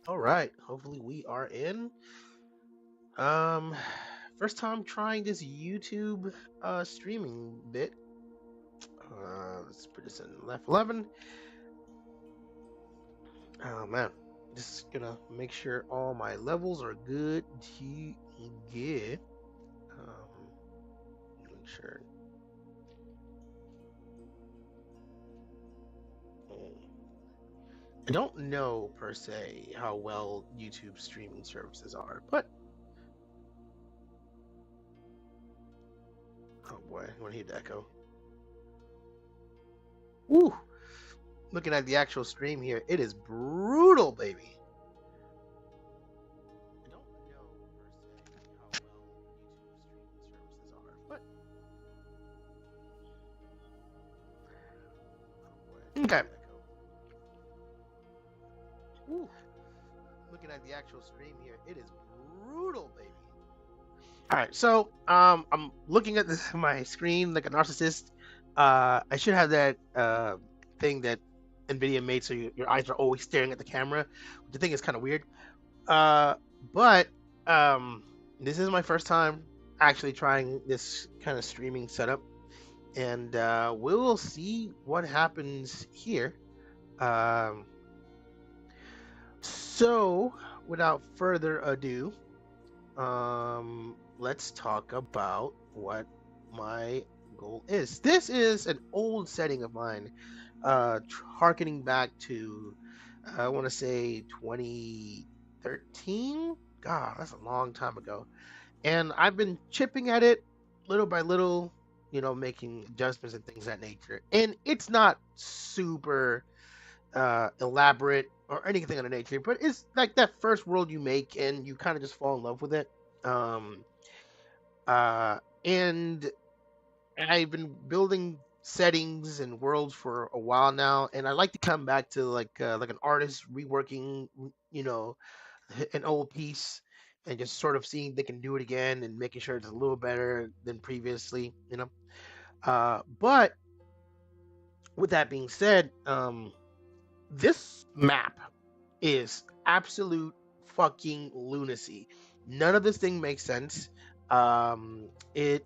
All right. Hopefully we are in. Um, First time trying this YouTube streaming bit. Let's put this in left 11. Oh man, just gonna make sure all my levels are good to get. Make sure. I don't know per se how well YouTube streaming services are, but oh boy, I want to hear the echo. Woo! Looking at the actual stream here, it is brutal, baby. I don't know per se how well YouTube streaming services are, but oh boy. Okay. Woo. Looking at the actual stream here, it is brutal, baby. All right, so I'm looking at this my screen like a narcissist. I should have that thing that NVIDIA made so your eyes are always staring at the camera. Which I think is kind of weird. Uh, but this is my first time actually trying this kind of streaming setup, and we'll see what happens here. Um, so, without further ado, let's talk about what my goal is. This is an old setting of mine, harkening back to, I want to say 2013. God, that's a long time ago. And I've been chipping at it little by little, making adjustments and things of that nature. And it's not super elaborate or anything of the nature, but it's like that first world you make and you kind of just fall in love with it. Um, and I've been building settings and worlds for a while now, and I like to come back to like an artist reworking, you know, an old piece and just sort of seeing if they can do it again and making sure it's a little better than previously. But with that being said, this map is absolute fucking lunacy. None of this thing makes sense. It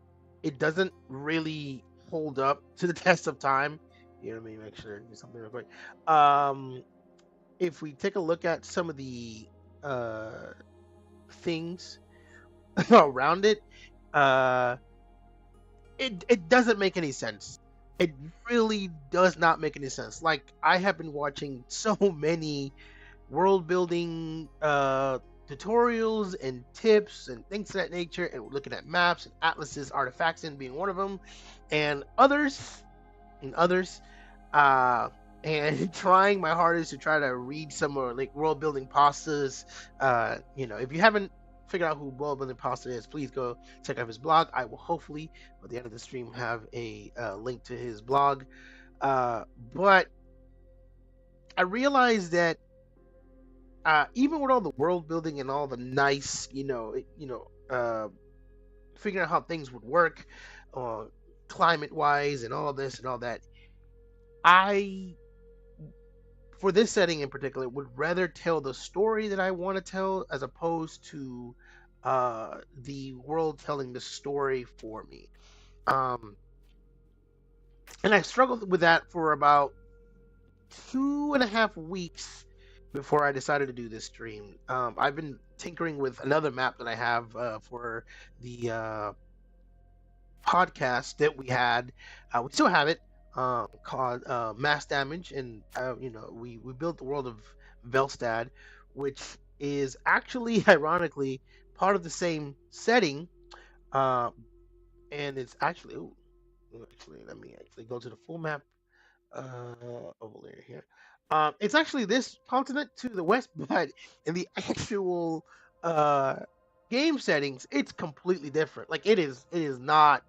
doesn't really hold up to the test of time. Let me make sure do something real quick. Um, if we take a look at some of the uh things around it, uh, it doesn't make any sense. It really does not make any sense. Like I have been watching so many world building tutorials and tips and things of that nature, and looking at maps and atlases, artifacts, and being one of them, and others, uh, and trying my hardest to try to read some more like world building pastas. If you haven't figured out who world building pasta is, please go check out his blog. I will hopefully at the end of the stream have a link to his blog. But I realized that even with all the world building and all the nice, figuring out how things would work, climate wise, and all this and all that, I, for this setting in particular, would rather tell the story that I want to tell as opposed to the world telling the story for me. Um, and I struggled with that for about 2.5 weeks before I decided to do this stream. I've been tinkering with another map that I have for the podcast that we had. We still have it, called Mass Damage, and we built the world of Velstad, which is actually ironically part of the same setting, uh, and it's actually. Ooh, actually, let me actually go to the full map overlay here. It's actually this continent to the west, but in the actual uh, game settings, it's completely different. Like it is not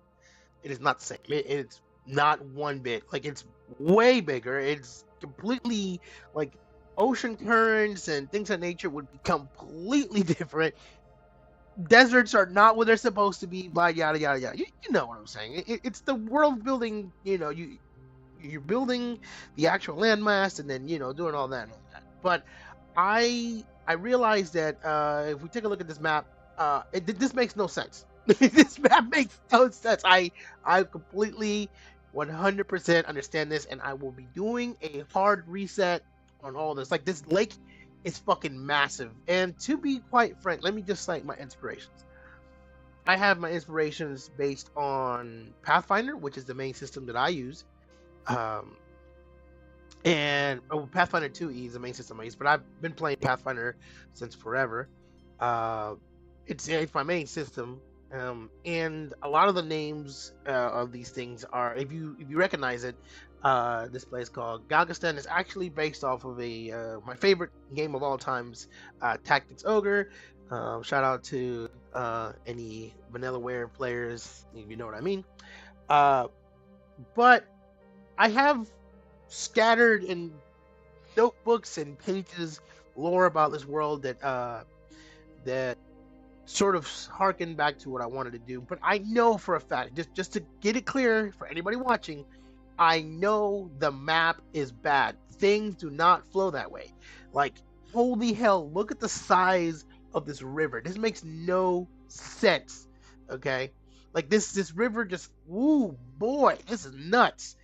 the same. It's not one bit. Like it's way bigger. It's completely like ocean currents and things of nature would be completely different. Deserts are not where they're supposed to be. Blah yada yada yada. You know what I'm saying? It's the world building. You're building the actual landmass and then doing all that and all that. But I I realized that if we take a look at this map, this makes no sense. This map makes no sense. I completely 100% understand this, and I will be doing a hard reset on all this. Like this lake is fucking massive, and to be quite frank, let me just cite my inspirations. I have my inspirations based on Pathfinder, which is the main system that I use. Um, and Pathfinder 2E is the main system I use, but I've been playing Pathfinder since forever. Uh, it's my main system, and a lot of the names of these things are, if you recognize it, this place called Galgastan is actually based off of a my favorite game of all times, Tactics Ogre. Shout out to any Vanillaware players, if you know what I mean. Uh, but I have scattered in notebooks and pages lore about this world that sort of harken back to what I wanted to do. But I know for a fact, just to get it clear for anybody watching, I know the map is bad. Things do not flow that way. Like, holy hell, look at the size of this river. This makes no sense. Okay? Like this river just, ooh boy, this is nuts.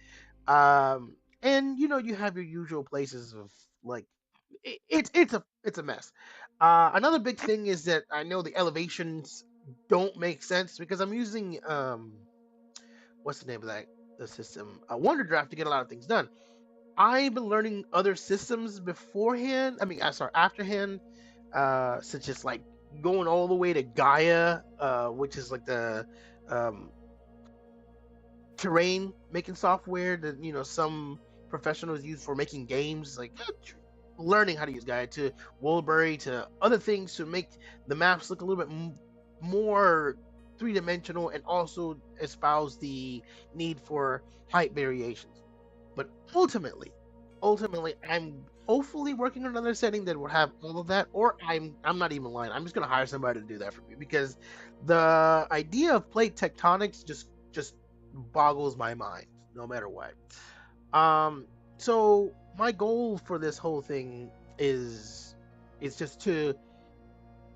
And you have your usual places of like it's a mess. Another big thing is that I know the elevations don't make sense because I'm using what's the name of that the system, Wonder Draft, to get a lot of things done. I've been learning other systems beforehand. I mean, sorry, afterhand, such as like going all the way to Gaia, which is like the um, terrain making software that some professionals use for making games, like learning how to use Gaia, to Worldbury, to other things to make the maps look a little bit more three-dimensional, and also espouse the need for height variations. But ultimately, I'm hopefully working on another setting that will have all of that. Or I'm not even lying. I'm just gonna hire somebody to do that for me, because the idea of plate tectonics just boggles my mind, no matter what. Um, so my goal for this whole thing is just to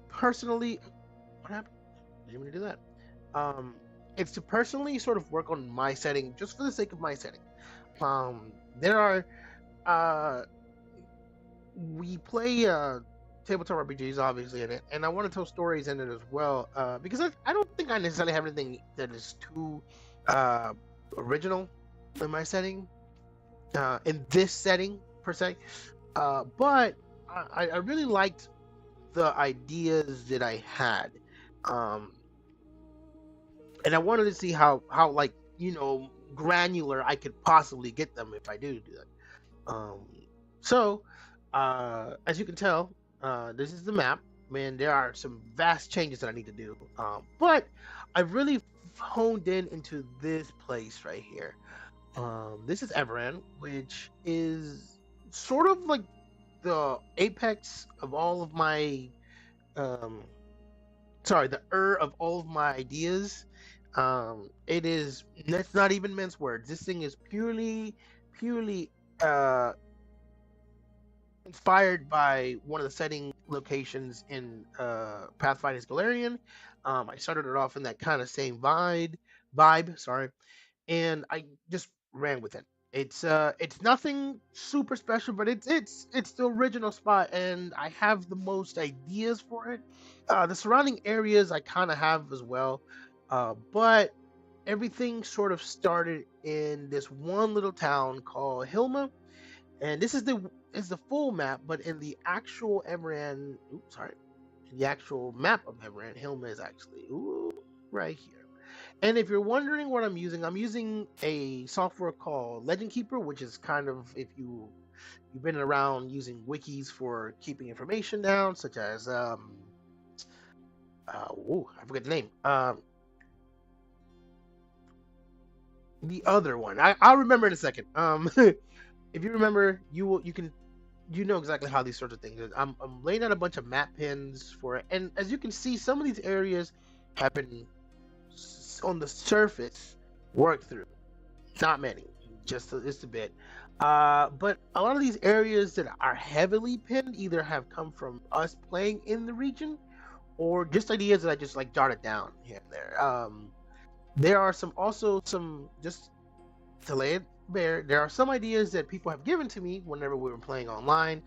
personally, what happened? I didn't mean to do that. Um, it's to personally sort of work on my setting just for the sake of my setting. There are uh we play tabletop RPGs obviously in it, and I want to tell stories in it as well. Because I don't think I necessarily have anything that is too uh original in my setting, in this setting per se. But I really liked the ideas that I had, um, and I wanted to see how like granular I could possibly get them if I do that. So as you can tell, this is the map. Man, there are some vast changes that I need to do. But I've really honed in into this place right here. This is Everan, which is sort of like the apex of all of my um sorry, the of all of my ideas. It is, that's not even mince words. This thing is purely uh inspired by one of the setting locations in Pathfinder's Galarian. I started it off in that kind of same vibe, sorry, and I just ran with it. It's nothing super special, but it's the original spot, and I have the most ideas for it. The surrounding areas I kind of have as well, but everything sort of started in this one little town called Hilma, and this is the full map, but in the actual Emran, oops, sorry, the actual map of Emran, Hilma is actually right here. And if you're wondering what I'm using a software called Legend Keeper, which is kind of, if you've been around using wikis for keeping information down, such as I forget the name. The other one, I'll remember in a second. If you remember, you know exactly how these sorts of things. I'm laying out a bunch of map pins for it, and as you can see, some of these areas have been on the surface worked through. Not many. just a bit. But a lot of these areas that are heavily pinned either have come from us playing in the region or just ideas that I just like jotted down here and there. There are some just to lay it bare. There are some ideas that people have given to me whenever we were playing online,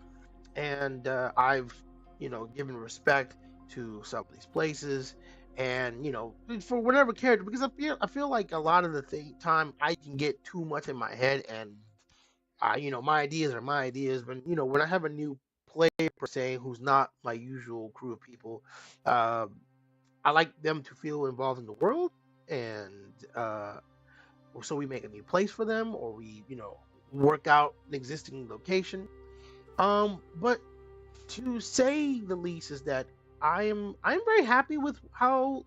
and I've given respect to some of these places, and for whatever character, because I feel like a lot of the time I can get too much in my head, and my ideas are my ideas. But when I have a new player per se who's not my usual crew of people, uh, I like them to feel involved in the world, and so we make a new place for them, or we work out an existing location. But to say the least is that I'm very happy with how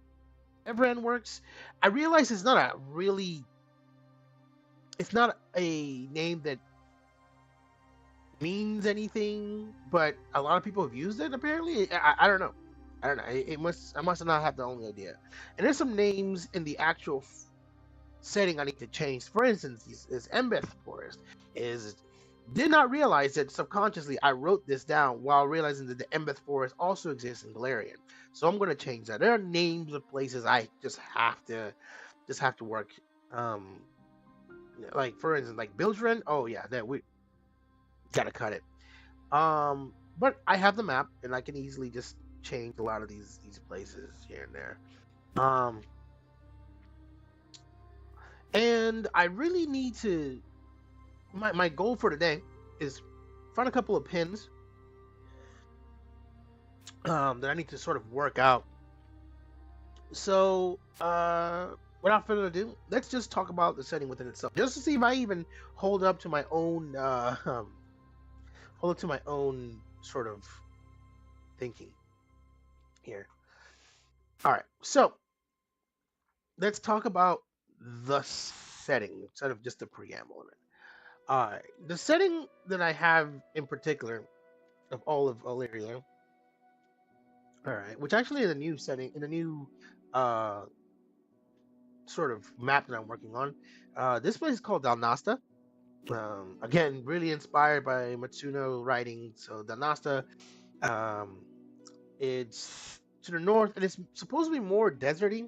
Everend works. I realize it's not a name that means anything, but a lot of people have used it. Apparently, I don't know. I don't know. I must not have the only idea. And there's some names in the actual setting I need to change. For instance, is Embeth Forest is did not realize that subconsciously I wrote this down while realizing that the Embeth Forest also exists in Galarian. So I'm gonna change that. There are names of places I just have to work. Um, like for instance, like Bildren. Oh yeah, that we gotta cut it. But I have the map and I can easily just change a lot of these places here and there. Um, and I really need to my goal for today is find a couple of pins that I need to sort of work out. So, without further ado, let's just talk about the setting within itself, just to see if I even hold up to my own hold up to my own sort of thinking here. All right, so let's talk about the setting instead of just the preamble of it. All right, the setting that I have in particular of all of Illyria. All right, which actually is a new setting in a new uh sort of map that I'm working on. This place is called Dalnasta. Again, really inspired by Matsuno writing. So Dalnasta, um, it's to the north, and it's supposed to be more deserty.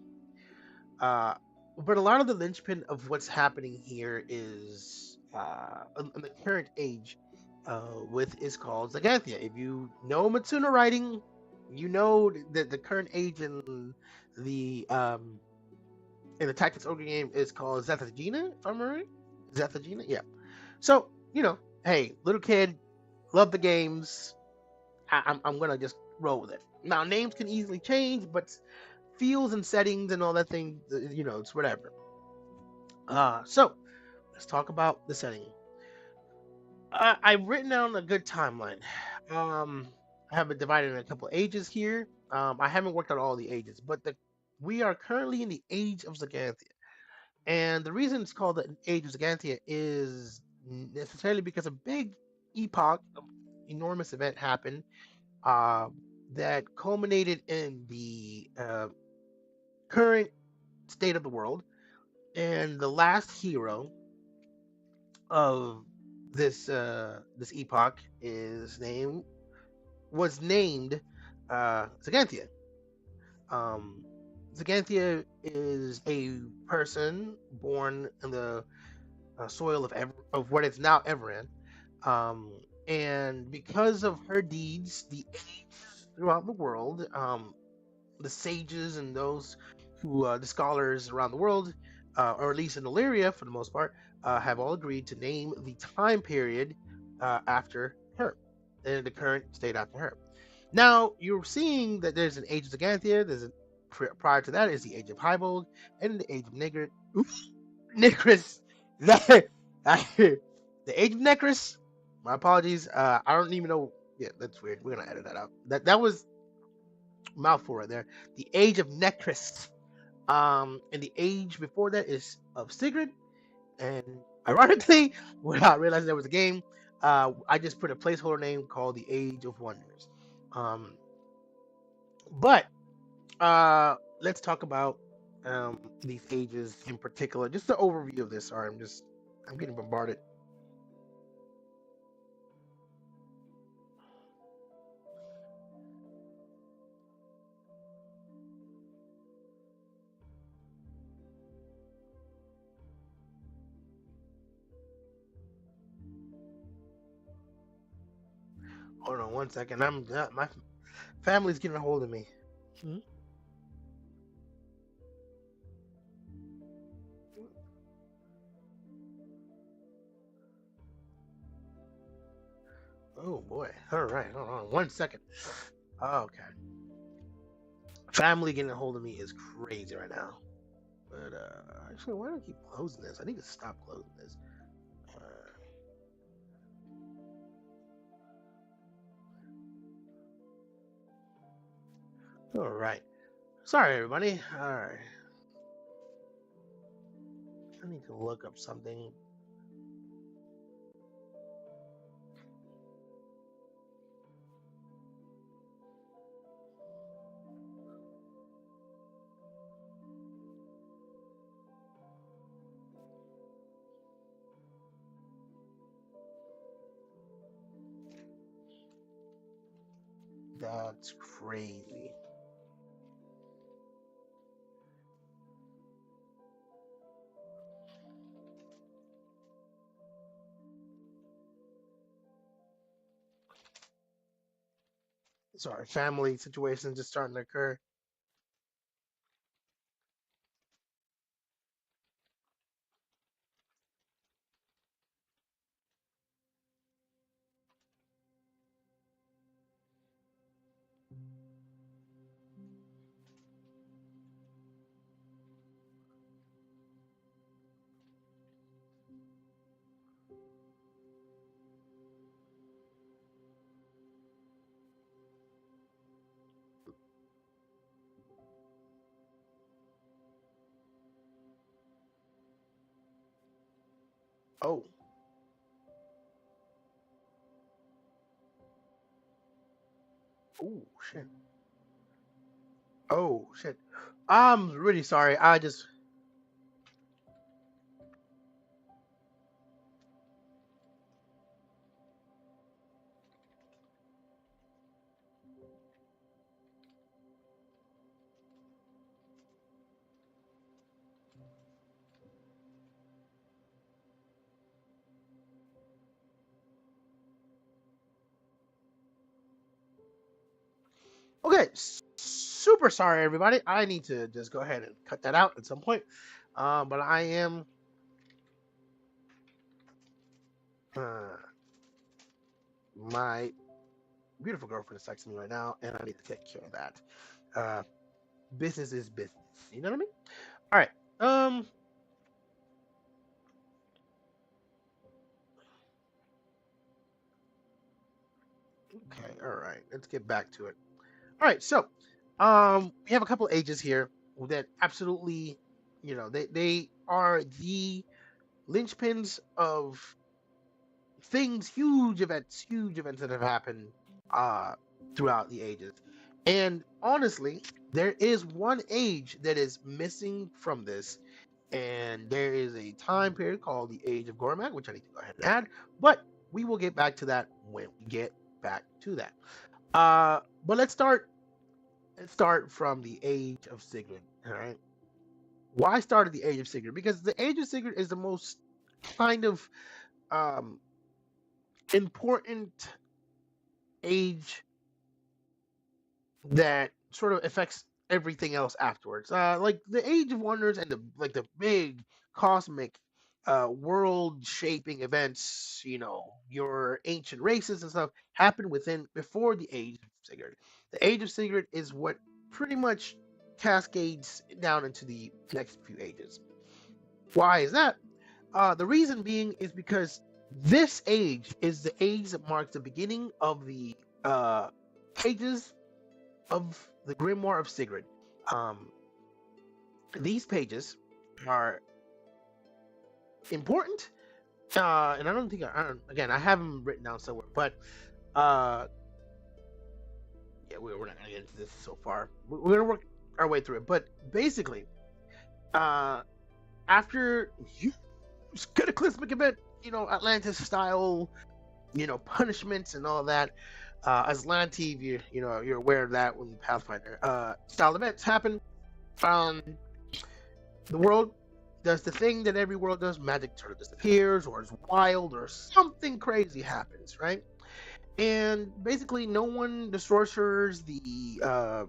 Uh, but a lot of the linchpin of what's happening here is in the current age with is called Zaganthia. If you know Matsuno writing, you know that the current age the um, in the Tactics Ogre game is called Zethagina, if I'm right. Zethagina, yeah. So, hey, little kid, love the games. I'm gonna just roll with it. Now, names can easily change, but feels and settings and all that thing, it's whatever. So let's talk about the setting. I've written down a good timeline. Um, I have it divided in a couple ages here. I haven't worked out all the ages, but we are currently in the age of Zaganthia. And the reason it's called the Age of Zaganthia is necessarily because a big epoch, enormous event happened uh, that culminated in the current state of the world. And the last hero of this epoch was named Zaganthia. Um, Zaganthia is a person born in the soil of what is now Everin. Um, and because of her deeds, the ages throughout the world, the sages and those the scholars around the world, or at least in Illyria for the most part, have all agreed to name the time period after her, the current state after her. Now you're seeing that there's an Age of Zaganthia. Prior to that is the Age of Hybold and the Age of Nigris. That the Age of Necris. My apologies. I don't even know. Yeah, that's weird. We're gonna edit that out. That was mouthful right there. The Age of Necris. And the age before that is of Sigrid. And ironically, without realizing there was a game, I just put a placeholder name called the Age of Wonders. Um, but let's talk about these ages in particular. Just the overview of this. Sorry, I'm just I'm getting bombarded. Hold on one second. My family's getting a hold of me. Hmm? Oh boy. All right. Hold on one second. Okay. Family getting a hold of me is crazy right now. But actually, why do I keep closing this? I need to stop closing this. All right. Sorry, everybody. All right. I need to look up something. That's crazy. Sorry, family situations just starting to occur. Oh, oh shit. Oh shit. I'm really sorry. I just okay. Super sorry, everybody. I need to just go ahead and cut that out at some point. But I am. Uh, my beautiful girlfriend is texting me right now, and I need to take care of that. Uh, business is business. You know what I mean? All right. Um. Okay. All right. Let's get back to it. All right. So, we have a couple ages here that absolutely, they are the linchpins of things, huge events that have happened uh throughout the ages. And honestly, there is one age that is missing from this, and there is a time period called the Age of Gormak, which I need to go ahead and add, but we will get back to that when we get back to that. But let's start from the Age of Sigrid. All right. Why started the Age of Sigrid? Because the Age of Sigrid is the most kind of um important age that sort of affects everything else afterwards. Like the Age of Wonders and the big cosmic, world-shaping events. Your ancient races and stuff happen within before the Age of Sigurd. The Age of Sigurd is what pretty much cascades down into the next few ages. Why is that? The reason being is because this age is the age that marks the beginning of the pages of the Grimoire of Sigrid. Um, these pages are important, and I don't think I don't. Again, I have them written down somewhere, but uh, yeah, we're not gonna get into this so far. We're gonna work our way through it, but basically, uh, after cataclysmic event, Atlantis style, punishments and all that. Aslanti, you're aware of that when Pathfinder style events happen. Um, the world does the thing that every world does. Magic sort of disappears, or is wild, or something crazy happens, right? And basically, no one, the sorcerers, the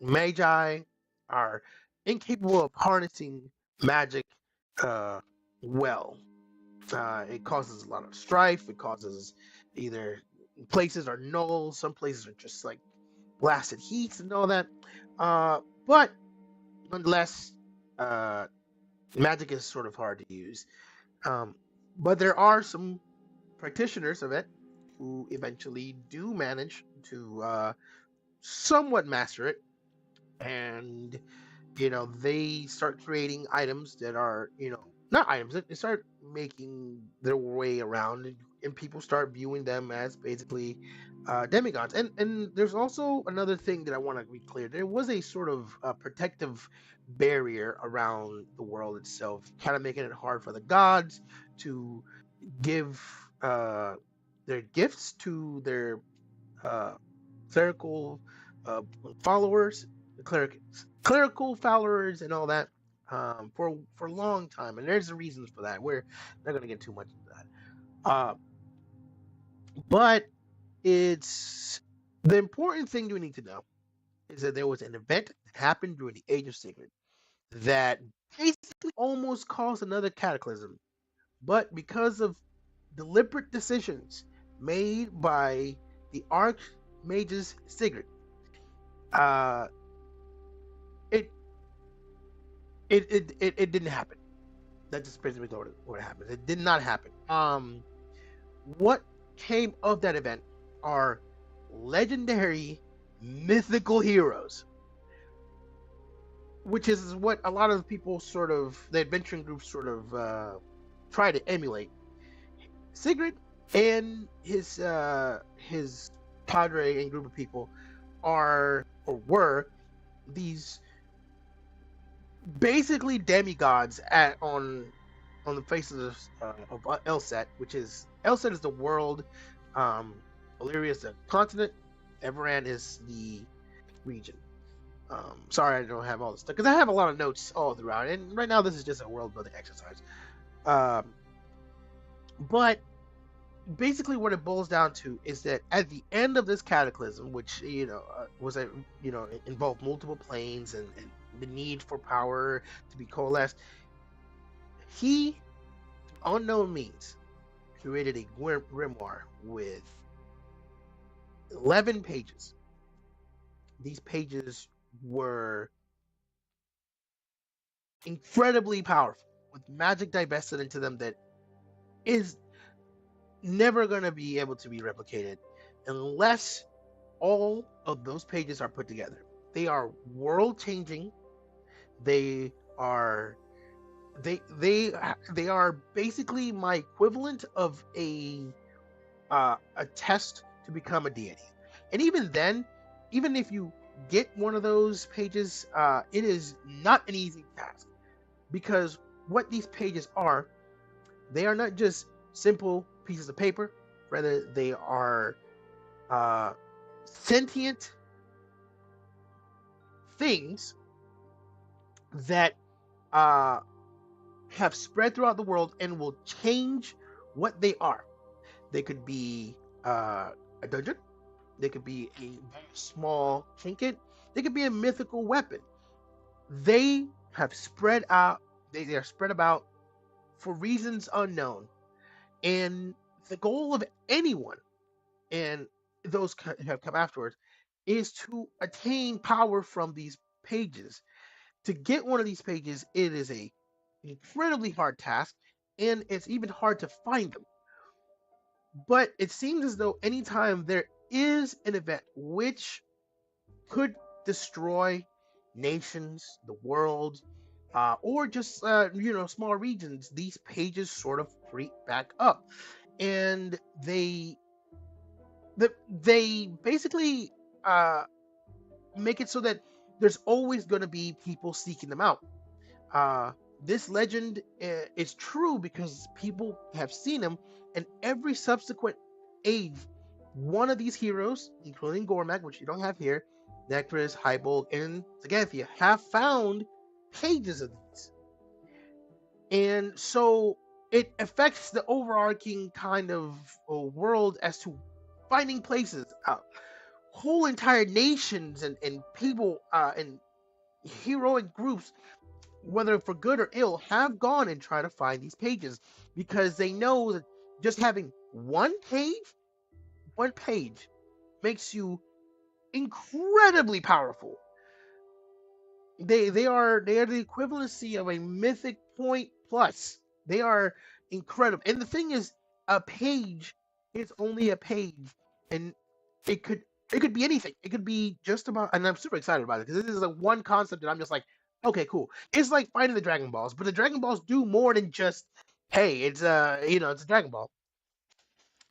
magi, are incapable of harnessing magic uh, well. It causes a lot of strife. It causes either places are null, some places are just like blasted heats and all that. But nonetheless, uh, magic is sort of hard to use. Um, but there are some practitioners of it who eventually do manage to somewhat master it, and they start creating items that are, not items, they start making their way around, and people start viewing them as basically demigods. And there's also another thing that I want to be clear. There was a sort of protective barrier around the world itself, kind of making it hard for the gods to give uh, their gifts to their uh, clerical followers, clerical followers, and all that, for a long time. And there's the reasons for that. We're not going to get too much into that. But it's the important thing you need to know is that there was an event that happened during the Age of Sigmund that basically almost caused another cataclysm. But because of deliberate decisions made by the Archmages Sigurd, uh, it it didn't happen. That just basically what happened. It did not happen. What came of that event are legendary mythical heroes, which is what a lot of people sort of, the adventuring groups sort of try to emulate. Sigrid and his cadre and group of people are, or were, these basically demigods on the face of Elset, which is, Elset is the world, Illyria is the continent, Everand is the region. Sorry, I don't have all this stuff because I have a lot of notes all throughout, and right now this is just a world building exercise. Um, but basically, what it boils down to is that at the end of this cataclysm, which was a involved multiple planes and the need for power to be coalesced, he, unknown means, created a grimoire with 11 pages. These pages were incredibly powerful, with magic divested into them that is never going to be able to be replicated unless all of those pages are put together. They are world changing. They are they are basically my equivalent of a test to become a deity. And even then, even if you get one of those pages, it is not an easy task, because what these pages are, they are not just simple pieces of paper. Rather, they are sentient things that have spread throughout the world and will change what they are. They could be a dungeon. They could be a small trinket. They could be a mythical weapon. They have spread out. They are spread about for reasons unknown. And the goal of anyone, and those have come afterwards, is to attain power from these pages. To get one of these pages, it is a incredibly hard task, and it's even hard to find them. But it seems as though anytime there is an event which could destroy nations, the world, or just small regions, these pages sort of creep back up, and they basically make it so that there's always going to be people seeking them out. This legend is true because people have seen him, and every subsequent age, one of these heroes, including Gormak, which you don't have here, Necris, Hybolg, and Zaganthia, have found pages of these. And so it affects the overarching kind of world as to finding places. Whole entire nations and people and heroic groups, whether for good or ill, have gone and tried to find these pages because they know that just having one page makes you incredibly powerful. They are the equivalency of a mythic point plus. They are incredible. And the thing is, a page is only a page, and it could it could be anything. It could be just about, and I'm super excited about it because this is a one concept that I'm just like, okay, cool. It's like finding the Dragon Balls, but the Dragon Balls do more than just, hey, it's it's a Dragon Ball.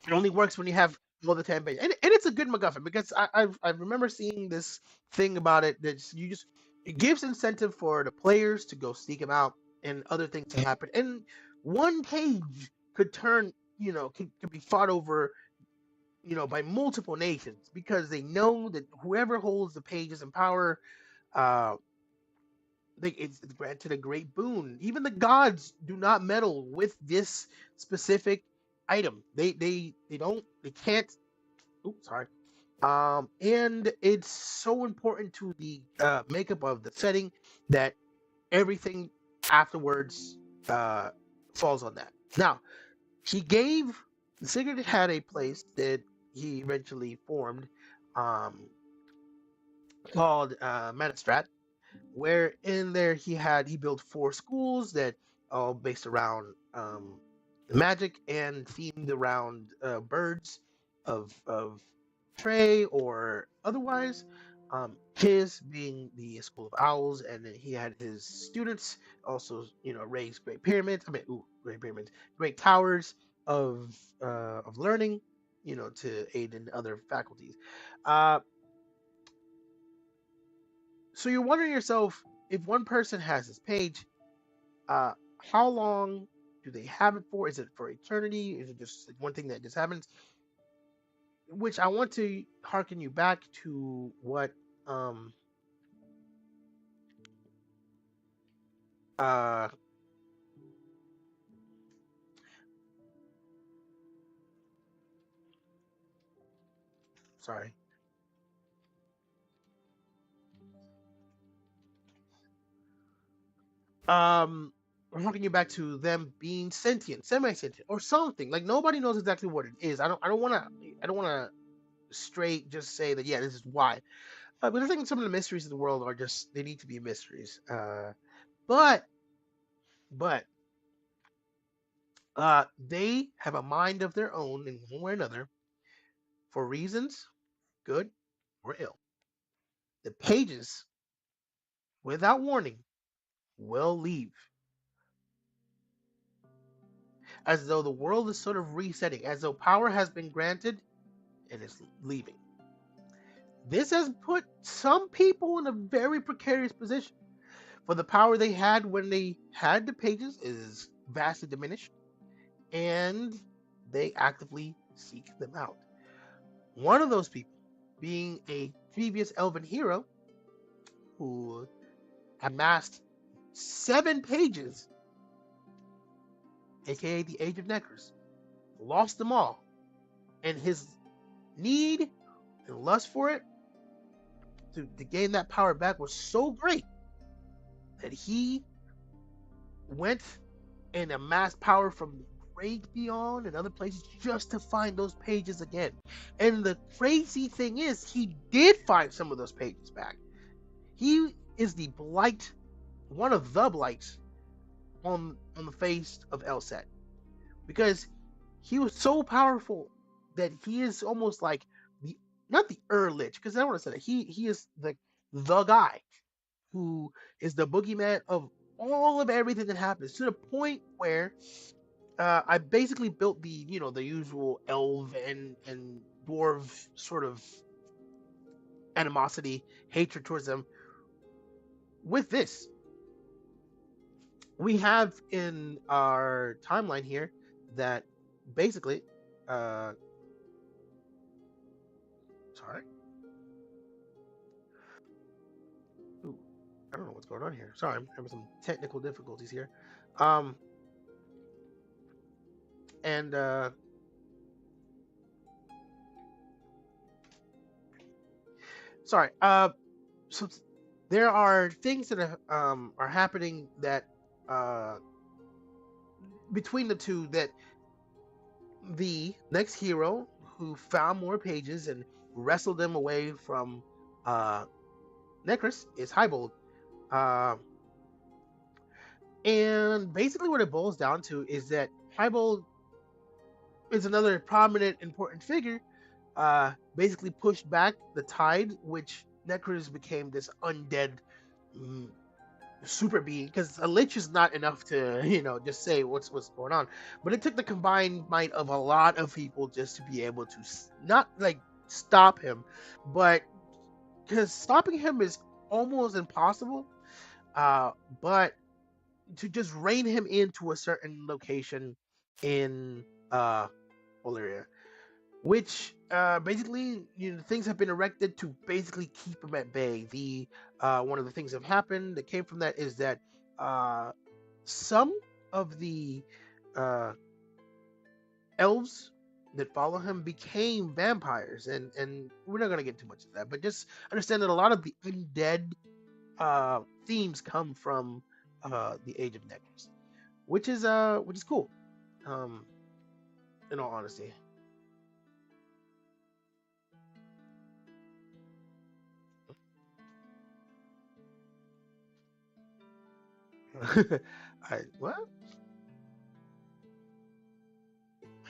It only works when you have all the 10 pages, and it's a good MacGuffin because I remember seeing this thing about it that you just, it gives incentive for the players to go seek them out and other things to happen. And one page could turn, could be fought over, by multiple nations because they know that whoever holds the pages in power, uh, it's granted a great boon. Even the gods do not meddle with this specific item. They can't. Oops, sorry. And it's so important to the makeup of the setting that everything afterwards uh, falls on that. Now, he gave Sigurd had a place that he eventually formed, um, called Manistrat, where in there he built four schools that all based around magic and themed around birds of prey or otherwise. His being the school of owls, and then he had his students also, raise great pyramids. I mean, great pyramids, great towers of learning, to aid in other faculties. Uh, so you're wondering yourself, if one person has this page, uh, how long do they have it for? Is it for eternity? Is it just like one thing that just happens? Which I want to harken you back to what um uh sorry. I'm harking you back to them being sentient, semi-sentient, or something. Like nobody knows exactly what it is. I don't wanna straight just say that, yeah, this is why. But I think some of the mysteries of the world are just, they need to be mysteries. But but they have a mind of their own in one way or another, for reasons, good or ill. The pages, without warning, will leave, as though the world is sort of resetting, as though power has been granted and is leaving. This has put some people in a very precarious position, for the power they had when they had the pages is vastly diminished, and they actively seek them out. One of those people being a previous elven hero who amassed 7 pages, aka the Age of Necros, lost them all, and his need and lust for it to gain that power back was so great that he went and amassed power from the great beyond and other places just to find those pages again. And the crazy thing is, he did find some of those pages back. He is the blight, one of the blights on the face of Elset, because he was so powerful that he is almost like the, not the Lich, because I don't want to say that he is the guy who is the boogeyman of all of everything that happens, to the point where I basically built the, the usual elf and dwarf sort of animosity, hatred towards them with this. we have in our timeline here that basically, uh, sorry, ooh, I don't know what's going on here. Sorry, I'm having some technical difficulties here. Um, and sorry. So there are things that are happening that uh between the two, that the next hero who found more pages and wrestled them away from uh Necros is Hybold. Uh, and basically what it boils down to is that Hybold is another prominent important figure, basically pushed back the tide, which Necros became this undead, mm, super being, because a lich is not enough to just say what's going on, but it took the combined might of a lot of people just to be able to not like stop him, but because stopping him is almost impossible, uh but to just rein him into a certain location in Valyria, which basically, things have been erected to basically keep him at bay. The One of the things that have happened that came from that is that uh, some of the uh, elves that follow him became vampires, and we're not going to get too much of that, but just understand that a lot of the undead themes come from the Age of Necros, which is cool. Um, in all honesty. What?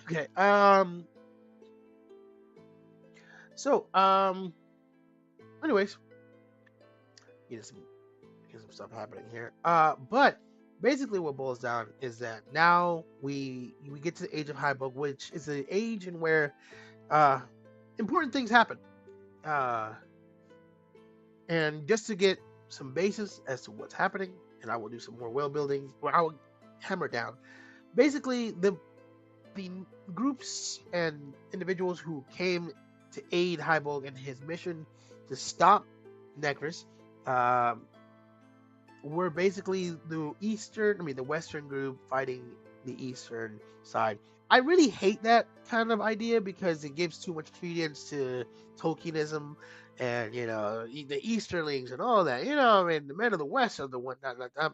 Okay. So, anyways, get some get some stuff happening here. But basically, what boils down is that now we get to the age of Hybug, which is the age in where uh important things happen. Uh, and just to get some basis as to what's happening, and I will do some more well building, where I will hammer down. Basically, the groups and individuals who came to aid Hybog in his mission to stop Necros, um, were basically the Western group fighting the Eastern side. I really hate that kind of idea because it gives too much credence to Tolkienism and the Easterlings and all that. I mean, the men of the West are the one.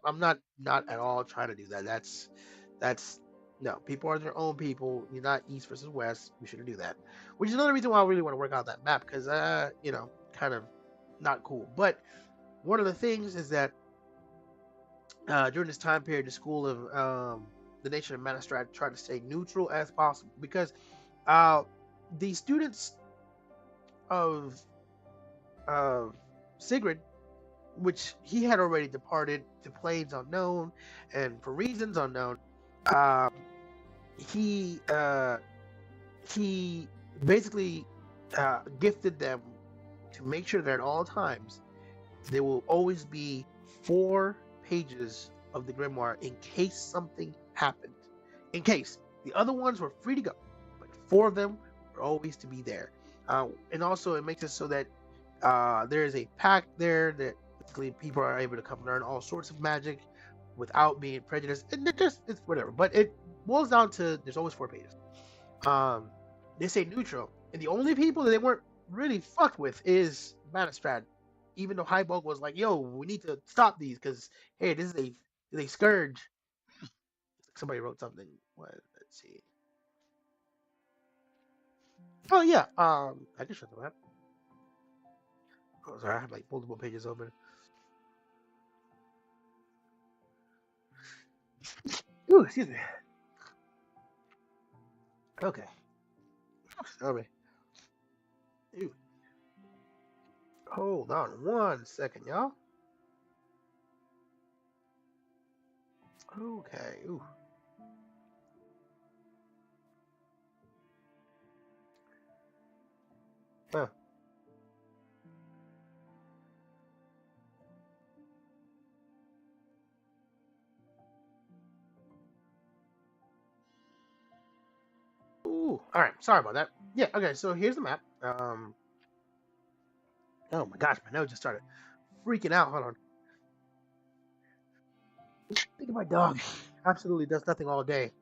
I'm not at all trying to do that. That's no. People are their own people. You're not East versus West. We shouldn't do that. Which is another reason why I really want to work out that map because kind of not cool. But one of the things is that during this time period, the school of the nation of Manistrat tried to stay neutral as possible because uh, the students of of Sigrid, which he had already departed to planes unknown and for reasons unknown, um, he uh, he basically gifted them to make sure that at all times there will always be 4 pages of the grimoire in case something happened. In case the other ones were free to go, but 4 of them were always to be there. And also, it makes it so that there is a pack there that basically people are able to come learn all sorts of magic without being prejudiced. And it's whatever. But it boils down to there's always 4 pages. Um, they say neutral, and the only people that they weren't really fucked with is Manistrad. Even though Highbog was like, "Yo, we need to stop these because hey, this is a scourge." Somebody wrote something. What? Let's see. Oh yeah. I can show the map. Oh, sorry, I have like multiple pages open. Ooh, excuse me. Okay. Sorry. Ooh. Hold on 1 second, y'all. Okay. Ooh. Huh. All right, sorry about that. Yeah, okay. So here's the map. Oh my gosh, my nose just started freaking out. Hold on. Think of my dog. Absolutely does nothing all day.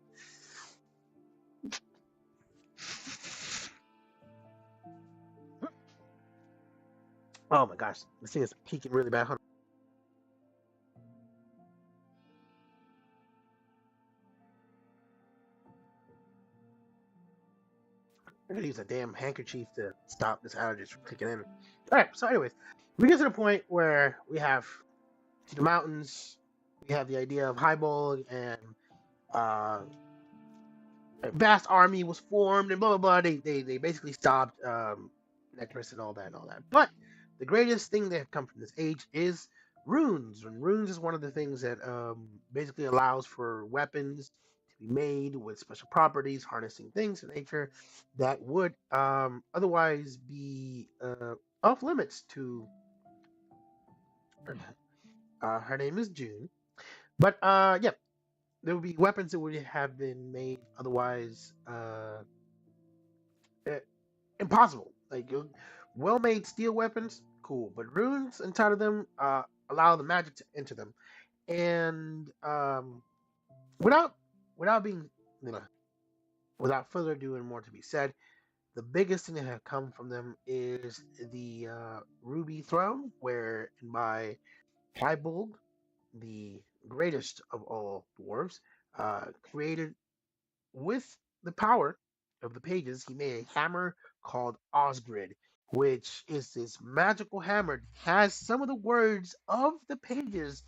Oh my gosh, this thing is peaking really bad. Hold on. I'm gonna use a damn handkerchief to stop this allergies from kicking in. All right. So, anyways, we get to the point where we have the mountains. We have the idea of highball and uh, a vast army was formed and blah blah blah. They basically stopped Nectarus and all that and all that. But the greatest thing that have come from this age is runes. And runes is one of the things that basically allows for weapons to be made with special properties, harnessing things in nature that would otherwise be off limits to. Her name is June, but yeah, there would be weapons that would have been made otherwise uh, impossible. Like well-made steel weapons, cool, but runes inside of them allow the magic to enter them, and without without being you know without further ado and more to be said, the biggest thing that have come from them is the Ruby Throne, where by Hybold, the greatest of all dwarves, created with the power of the pages, he made a hammer called Osgrid, which is this magical hammer. Has some of the words of the pages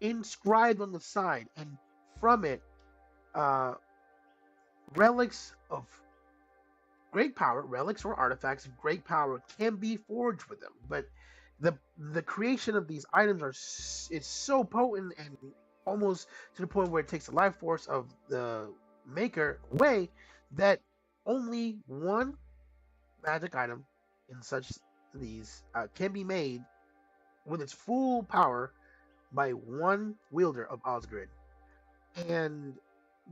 inscribed on the side, and from it, uh, relics of great power, relics or artifacts of great power can be forged with them. But the creation of these items it's so potent and almost to the point where it takes the life force of the maker away that only one magic item in such these can be made with its full power by one wielder of Osgrid. And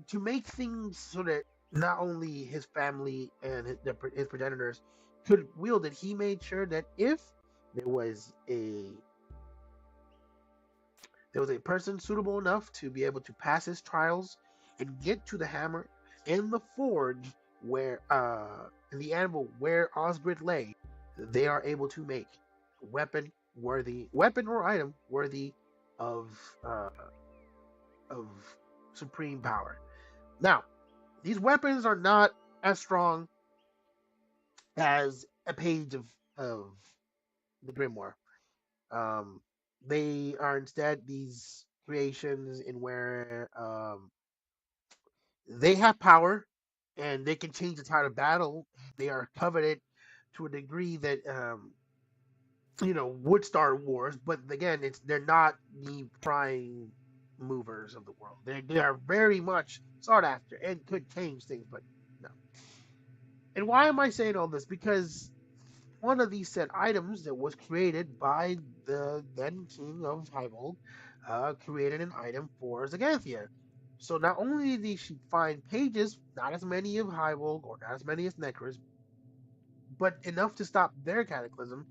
to make things so that not only his family and his progenitors could wield it, he made sure that if there was a there was a person suitable enough to be able to pass his trials and get to the hammer in the forge where in the anvil where Osgrid lay, they are able to make weapon or item worthy of uh, of supreme power. Now, these weapons are not as strong as a page of the grimoire. Um, they are instead these creations in where they have power and they can change the tide of battle. They are coveted to a degree that would start wars, but again, they're not the prime movers of the world. They are very much sought after and could change things, but no. And why am I saying all this? Because one of these said items that was created by the then king of Hybold created an item for Zaganthia. So not only did she find pages, not as many of Hybold or not as many as Necros, but enough to stop their cataclysm.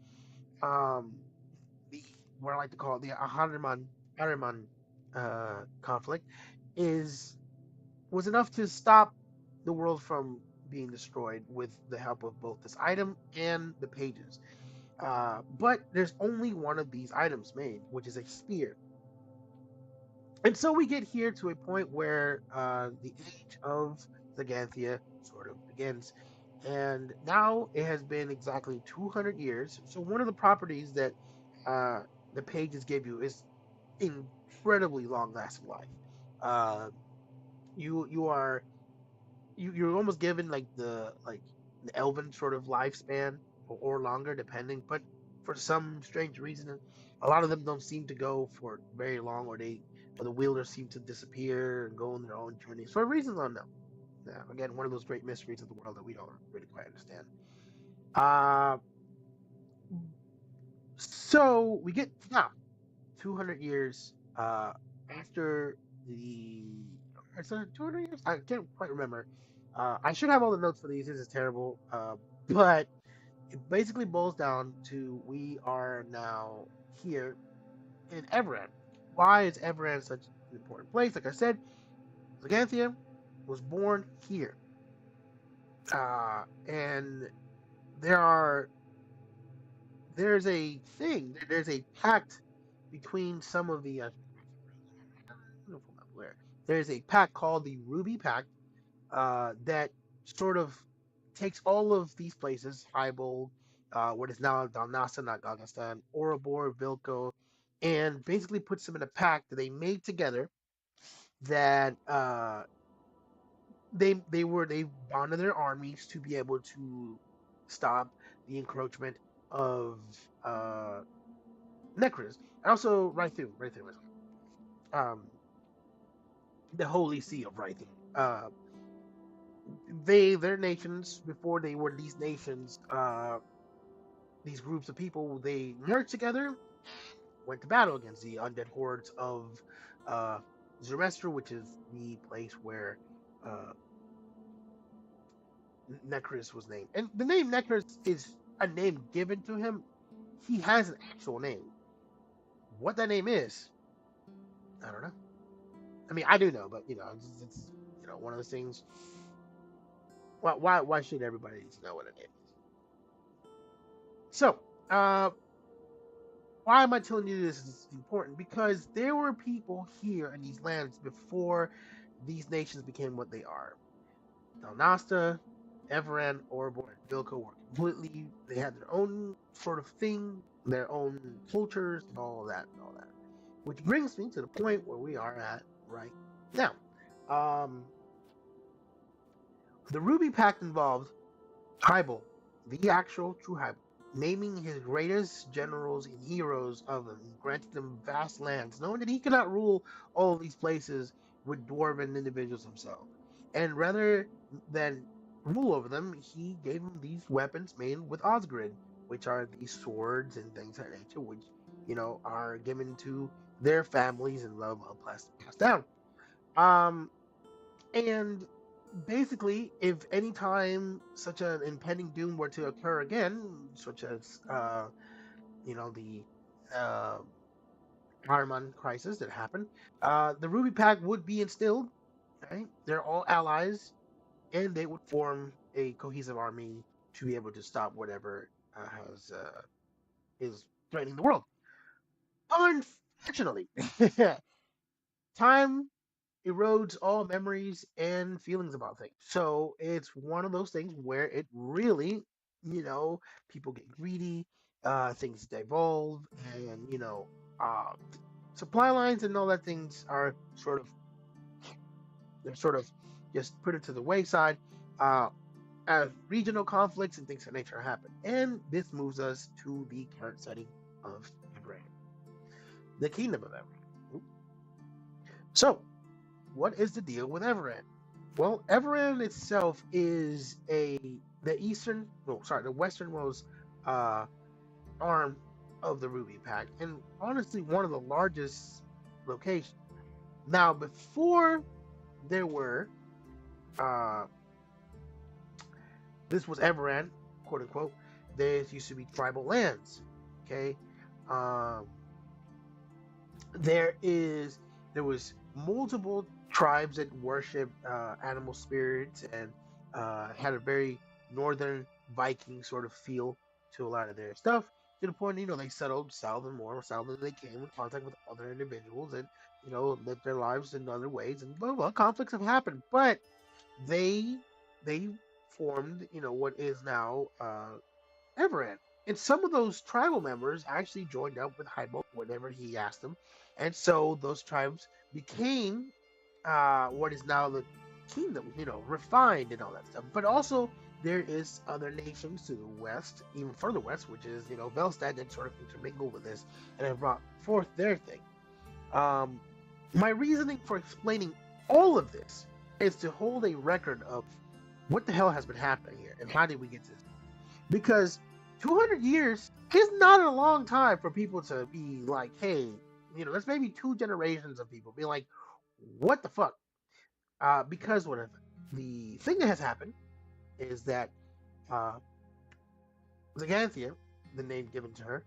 Um, the what I like to call the Ahriman conflict is was enough to stop the world from being destroyed with the help of both this item and the pages. But there's only one of these items made, which is a spear. And so we get here to a point where the age of Zaganthia sort of begins. And now it has been exactly 200 years. So one of the properties that uh, the pages give you is incredibly long lasting life. Uh, you are you're almost given the elven sort of lifespan or longer depending, but for some strange reason a lot of them don't seem to go for very long, or the wielders seem to disappear and go on their own journeys for reasons unknown. Yeah, again, one of those great mysteries of the world that we don't really quite understand. uh so we get now 200 years after the. Is it 200 years? I can't quite remember. I should have all the notes for these. This is terrible. But it basically boils down to we are now here in Everand. Why is Everand such an important place? Like I said, Zaganthia was born here. And there are there's a thing, there's a pact between some of the there's a pact called the Ruby Pact that sort of takes all of these places, Hybel, what is now Dalnasa, not Galgastan, Orobor, Vilko, and basically puts them in a pact that they made together that they bonded their armies to be able to stop the encroachment of uh Necros, and also Rythum as well. The Holy See of Rythum. Their nations before they were these nations, these groups of people, they merged together, went to battle against the undead hordes of uh Zermestra, which is the place where uh Necros was named. And the name Necros is a name given to him. He has an actual name. What that name is, I don't know. I mean, I do know, but it's one of those things. Why should everybody need to know what a name is? So, why am I telling you this is important? Because there were people here in these lands before these nations became what they are. Dalnasta, Everan, Orebor, and Bilko were completely. They had their own sort of thing, their own cultures, and all that, and all that. Which brings me to the point where we are at right now. Um, the Ruby Pact involved Hybel, the actual true Hybel, naming his greatest generals and heroes of them, and granting them vast lands, knowing that he cannot rule all of these places with dwarven individuals himself. And rather than rule over them, he gave them these weapons made with Osgrid, which are these swords and things of that nature, which, are given to their families and love passed down. Um, and basically, if any time such an impending doom were to occur again, such as the uh, Harman crisis that happened, the Ruby Pact would be instilled. Right, they're all allies, and they would form a cohesive army to be able to stop whatever has is threatening the world. Unfortunately, time erodes all memories and feelings about things. So it's one of those things where it really, you know, people get greedy, things devolve, and uh, supply lines and all that things are sort of just put it to the wayside. Uh, as regional conflicts and things of nature happen, and this moves us to the current setting of Everett, the Kingdom of Everett. So, what is the deal with Everett? Well, Everett itself is the westernmost uh, arm of the Ruby Pact, and honestly, one of the largest locations. Now, before there were, uh, this was Everett, quote unquote. There used to be tribal lands. Okay, um, there is there was multiple tribes that worshiped animal spirits and had a very northern Viking sort of feel to a lot of their stuff. To the point, they settled south and more south, and they came in contact with other individuals and lived their lives in other ways. And blah, blah, conflicts have happened, but they they formed what is now Everett. And some of those tribal members actually joined up with Hybo whenever he asked them. And so those tribes became what is now the kingdom, refined and all that stuff. But also, there is other nations to the west, even further west, which is, Velstad, that sort of intermingled with this and have brought forth their thing. Um, my reasoning for explaining all of this is to hold a record of what the hell has been happening here and how did we get to this. Because 200 years is not a long time for people to be like, hey, that's maybe two generations of people being like, what the fuck? Because what? the thing that has happened is that uh, Zaganthia, the name given to her,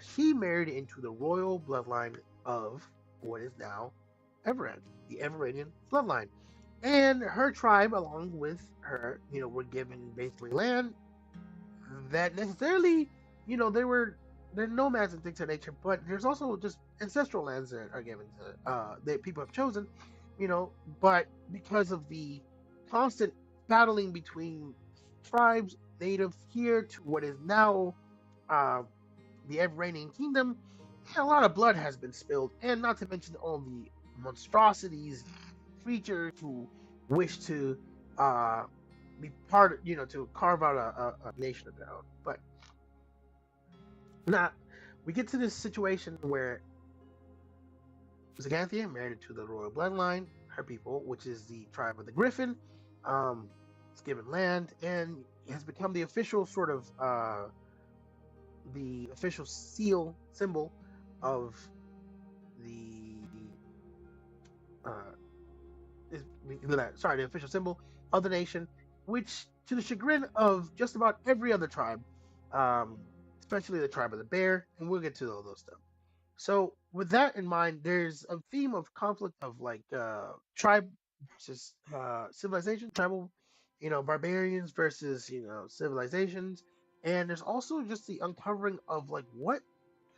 she married into the royal bloodline of what is now Everett, the Everettian bloodline. And her tribe, along with her, were given basically land that necessarily, they were they're nomads and things of nature, but there's also just ancestral lands that are given to that people have chosen, but because of the constant battling between tribes native here to what is now uh, the ever reigning kingdom, a lot of blood has been spilled, and not to mention all the monstrosities, creatures who wish to uh, be part, to carve out a nation of their own. But now we get to this situation where Zaganthia married into the royal bloodline, her people, which is the tribe of the Griffin, is given land and has become the official sort of the official seal symbol of the uh, the official symbol of the nation, which to the chagrin of just about every other tribe, um, especially the tribe of the bear, and we'll get to all those stuff. So with that in mind, there's a theme of conflict of like tribe versus civilization, tribal, barbarians versus civilizations, and there's also just the uncovering of like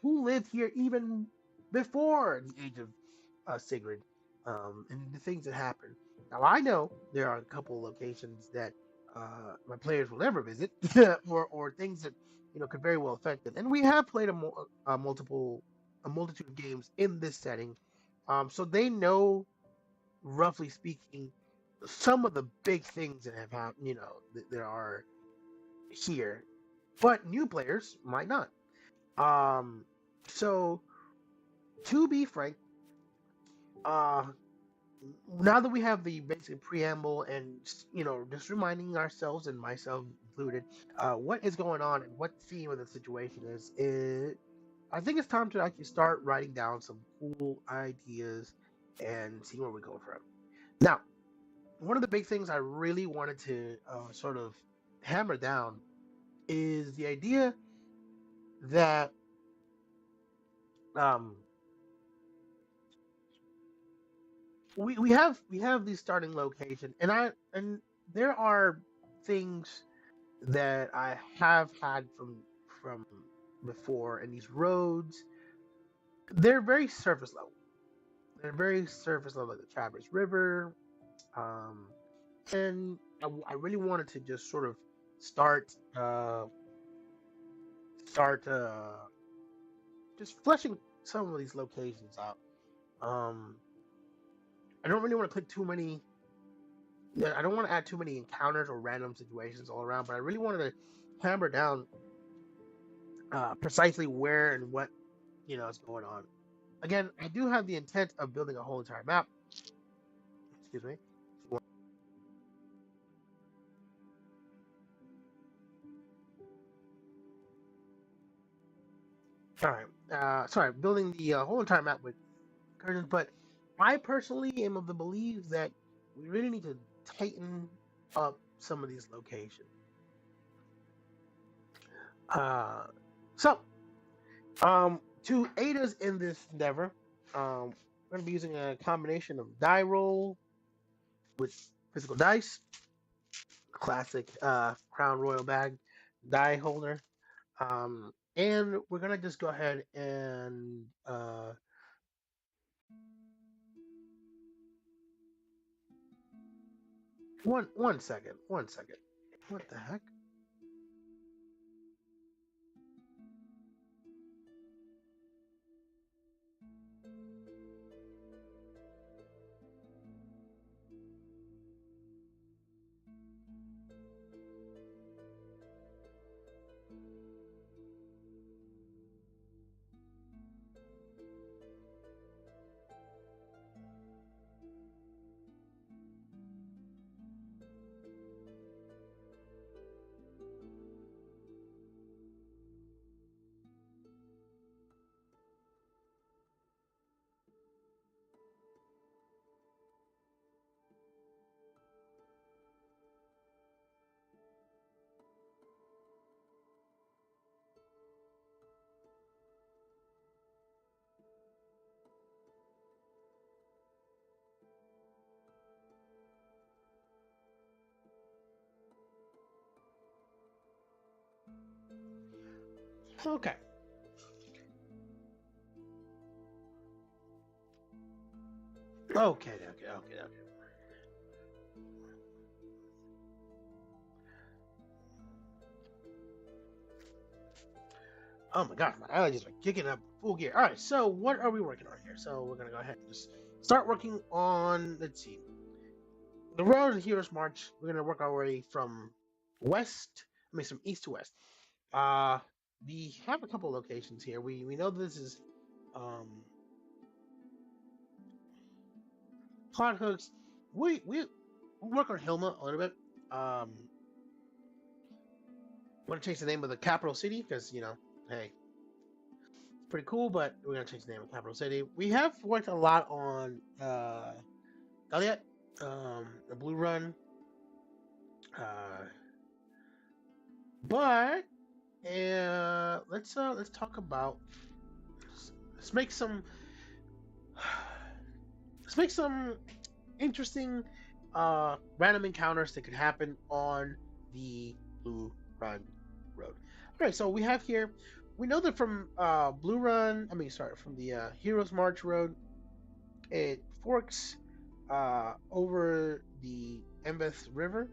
who lived here even before the age of Sigrid, and the things that happened. Now I know there are a couple of locations that my players will never visit, or things that could very well affect it. And we have played a multitude of games in this setting, so they know, roughly speaking, some of the big things that have happened. That there are here, but new players might not. Um, so to be frank, uh, now that we have the basic preamble and just reminding ourselves and myself included, what is going on and what the theme of the situation is I think it's time to actually start writing down some cool ideas and see where we go from. Now, one of the big things I really wanted to sort of hammer down is the idea that um, we have these starting location, and there are things that I have had from before, and these roads, they're very surface level. They're very surface level, like the Traverse River, um, and I really wanted to just sort of start start just fleshing some of these locations out. Um, I don't really want to click too many. Yeah, I don't want to add too many encounters or random situations all around, but I really wanted to hammer down precisely where and what is going on. Again, I do have the intent of building a whole entire map. Excuse me. All right. Sorry, building the whole entire map with curtains, but I personally am of the belief that we really need to tighten up some of these locations. Uh, so, to aid us in this endeavor, we're going to be using a combination of die roll with physical dice, classic Crown Royal bag die holder, and we're going to just go ahead and one second. What the heck? Okay. Okay. Oh my god, my allergies are kicking up full gear. All right, so what are we working on here? So we're gonna go ahead and just start working on. Let's see, the road and Heroes March. We're gonna work our way from west. I mean, from east to west. Uh, we have a couple locations here. We know this is um plot hooks. We work on Hilma a little bit. Want to change the name of the capital city because hey, it's pretty cool. But we're gonna change the name of capital city. We have worked a lot on Elliot, the Blue Run, uh, but let's talk about let's make some let's make some interesting random encounters that could happen on the Blue Run Road. All right, so we have here. We know that from Blue Run, I mean, sorry, from the Heroes March Road, it forks over the Embeth River,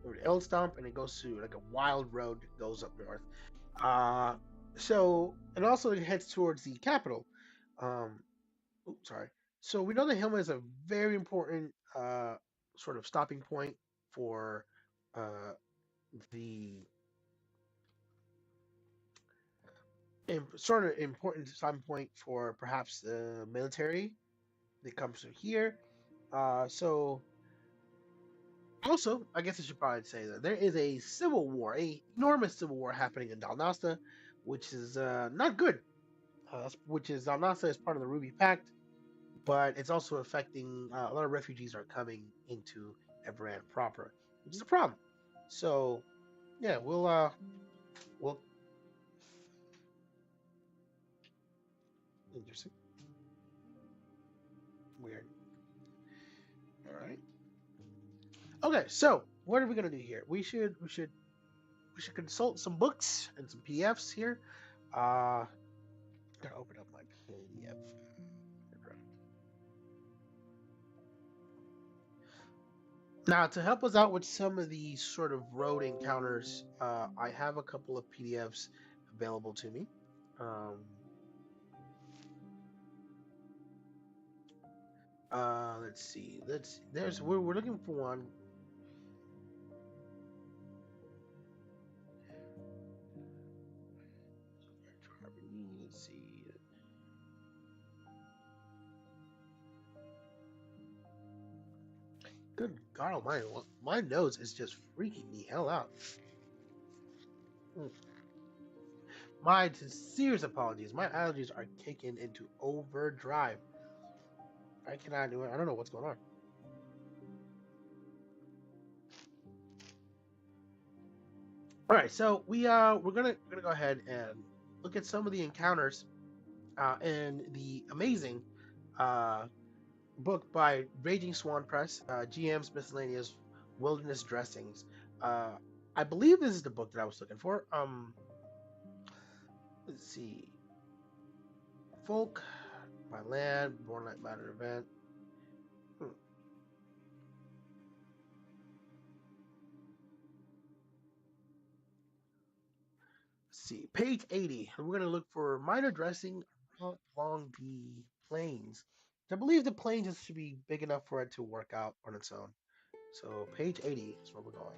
over the Eldstomp, and it goes to like a wild road that goes up north. Uh, so, and also it heads towards the capital. Um, oops, sorry. So we know that Hilma is a very important sort of stopping point for uh, the sort of important stopping point for perhaps the military that comes through here. So also, I guess I should probably say that there is a civil war, a enormous civil war happening in Dalnasta, which is not good. Which is Dalnasta is part of the Ruby Pact, but it's also affecting a lot of refugees are coming into Everand proper, which is a problem. So yeah, we'll interesting, weird. All right. Okay, so what are we gonna do here? We should consult some books and some PDFs here. Uh, gotta open up my PDF. Now, to help us out with some of these sort of road encounters, I have a couple of PDFs available to me. Um, let's see. We're looking for one. Let's see. Good God Almighty, my nose is just freaking me hell out. Mm. My sincere apologies. My allergies are kicking into overdrive. I cannot do it. I don't know what's going on. All right, so we're gonna go ahead and look at some of the encounters in the amazing uh, book by Raging Swan Press, GM's Miscellaneous Wilderness Dressings. Uh, I believe this is the book that I was looking for. Let's see, Folk by Land, Born Light Matter Event. Hmm. Let's see, page 80. We're gonna look for minor dressing along the plains. I believe the plains should be big enough for it to work out on its own. So page 80 is where we're going.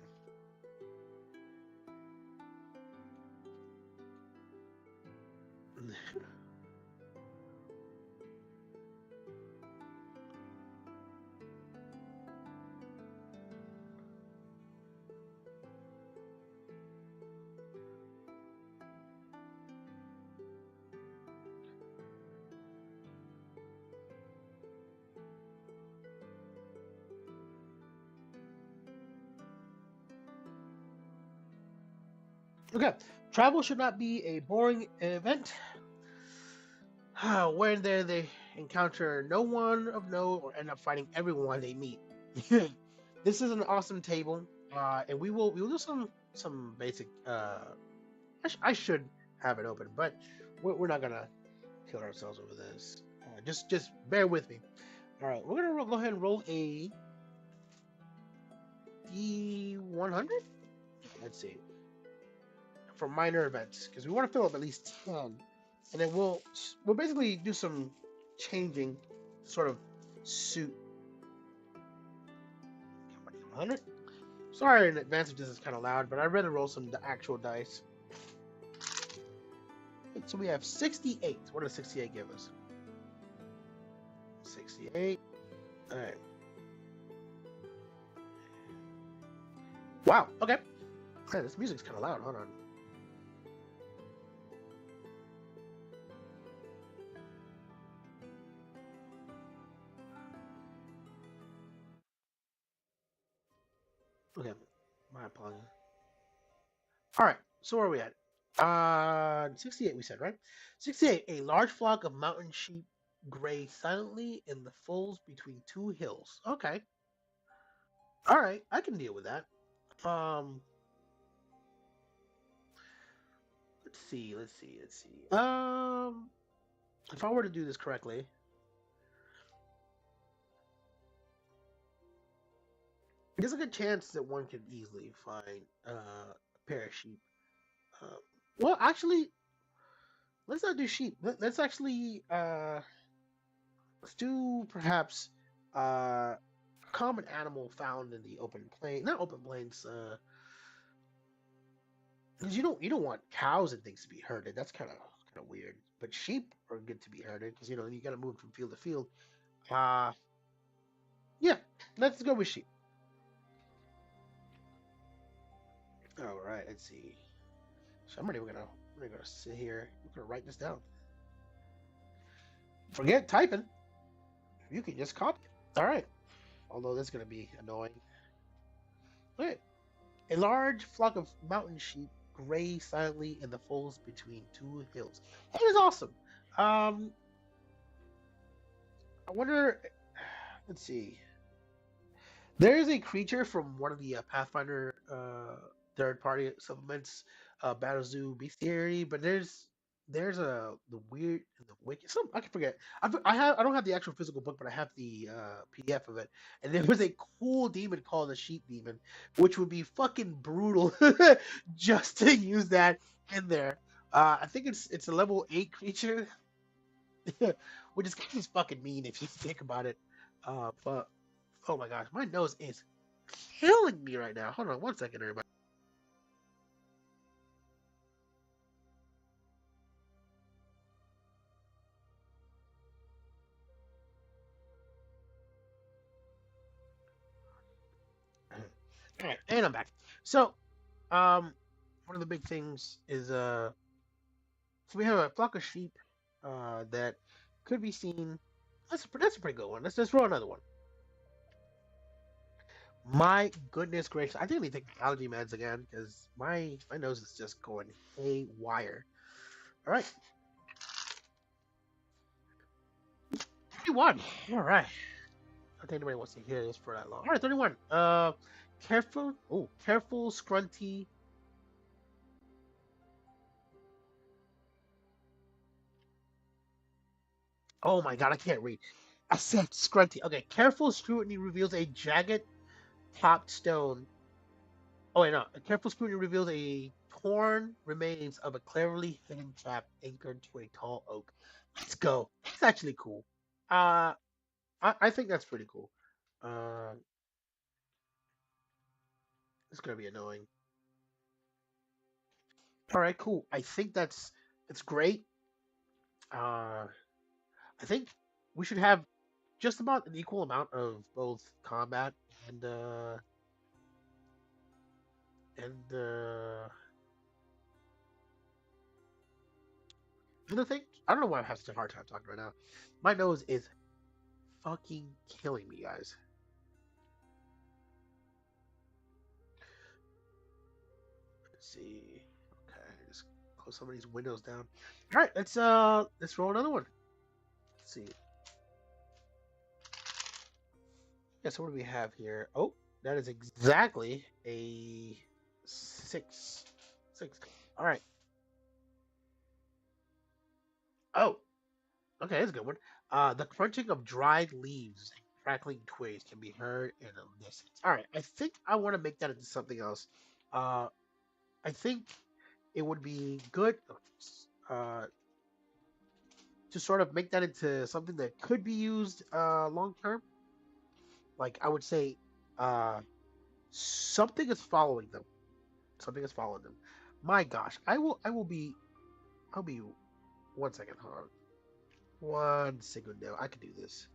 Okay, travel should not be a boring event. When there they encounter no one of note or end up fighting everyone they meet. This is an awesome table, and we will do some basic I should have it open, but we're not gonna kill ourselves over this. Just bear with me. All right, we're gonna go ahead and roll a D100. Let's see, for minor events because we want to fill up at least 10, and then we'll basically do some changing, sort of suit 100. Sorry in advance if this is kind of loud, but I'd rather roll some actual dice. So we have 68. What does 68 give us? 68. All right. Wow. Okay. Man, this music's kind of loud. Hold on. Okay. My apologies. All right. So where are we at? 68 we said, right? 68. A large flock of mountain sheep graze silently in the folds between two hills. Okay. All right. I can deal with that. Um, let's see. Let's see. Let's see. If I were to do this correctly, there's a good chance that one could easily find a pair of sheep. Um, well, actually, let's not do sheep. Let's actually let's do perhaps a common animal found in the open plain, not open plains. Because you don't want cows and things to be herded. That's kind of weird. But sheep are good to be herded because you got to move from field to field. Uh yeah, let's go with sheep. All right, let's see. Somebody we're gonna sit here. We're gonna write this down. Forget typing. You can just copy it. All right. Although that's gonna be annoying. Okay. A large flock of mountain sheep graze silently in the folds between two hills. That is awesome. Um, I wonder. Let's see. There is a creature from one of the Pathfinder third-party supplements, Battle Zoo Bestiary, but there's the weird the wicked. Some I can forget. I don't have the actual physical book, but I have the PDF of it. And there was a cool demon called the Sheep Demon, which would be fucking brutal just to use that in there. I think it's a level 8 creature, which is kind of fucking mean if you think about it. But oh my gosh, my nose is killing me right now. Hold on one second, everybody. All right, and I'm back. So, um, one of the big things is so we have a flock of sheep, that could be seen. That's a pretty good one. Let's roll another one. My goodness gracious, I think we take allergy meds again because my nose is just going haywire. All right, 31. All right. I don't think anybody wants to hear this for that long. All right, 31. Careful. Oh, careful, scrunty. Oh my god, I can't read. I said scrunty. Okay, careful scrutiny reveals a jagged topped stone. Oh wait, no. A careful scrutiny reveals a torn remains of a cleverly hidden trap anchored to a tall oak. Let's go. That's actually cool. Uh, I think that's pretty cool. Uh, it's gonna be annoying. All right, cool. I think it's great. Uh, I think we should have just about an equal amount of both combat and and uh the thing. I don't know why I'm having such a hard time talking right now. My nose is fucking killing me, guys. Let's see. Okay, just close some of these windows down. All right, let's roll another one. Let's see. Yeah, so what do we have here? Oh, that is exactly a six. Six. All right. Oh, okay, that's a good one. The crunching of dried leaves and crackling twigs can be heard in a distance. All right, I think I want to make that into something else. Uh, I think it would be good uh, to sort of make that into something that could be used long term. Like I would say, uh, something is following them. Something is following them. My gosh, I will be. I'll be. One second, hold on. One second now. I can do this.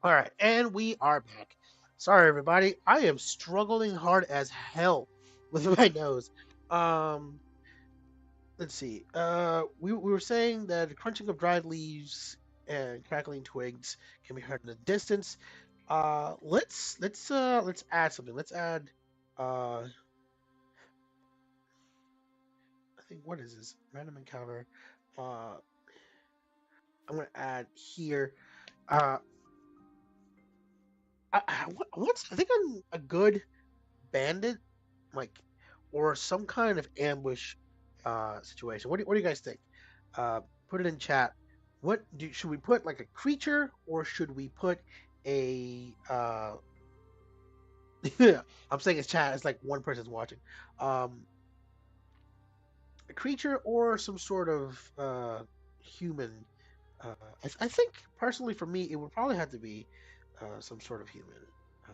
All right, and we are back. Sorry, everybody. I am struggling hard as hell with my nose. Um, let's see. We were saying that the crunching of dried leaves and crackling twigs can be heard in the distance. Let's add something. Let's add. I think what is this? Random encounter. Uh, I'm gonna add here. Uh, I think I'm a good bandit, like, or some kind of ambush situation. What do you guys think? Put it in chat. Should we put like a creature or should we put a I'm saying it's chat, it's like one person's watching. Um a creature or some sort of human. I think personally for me it would probably have to be some sort of human. Uh,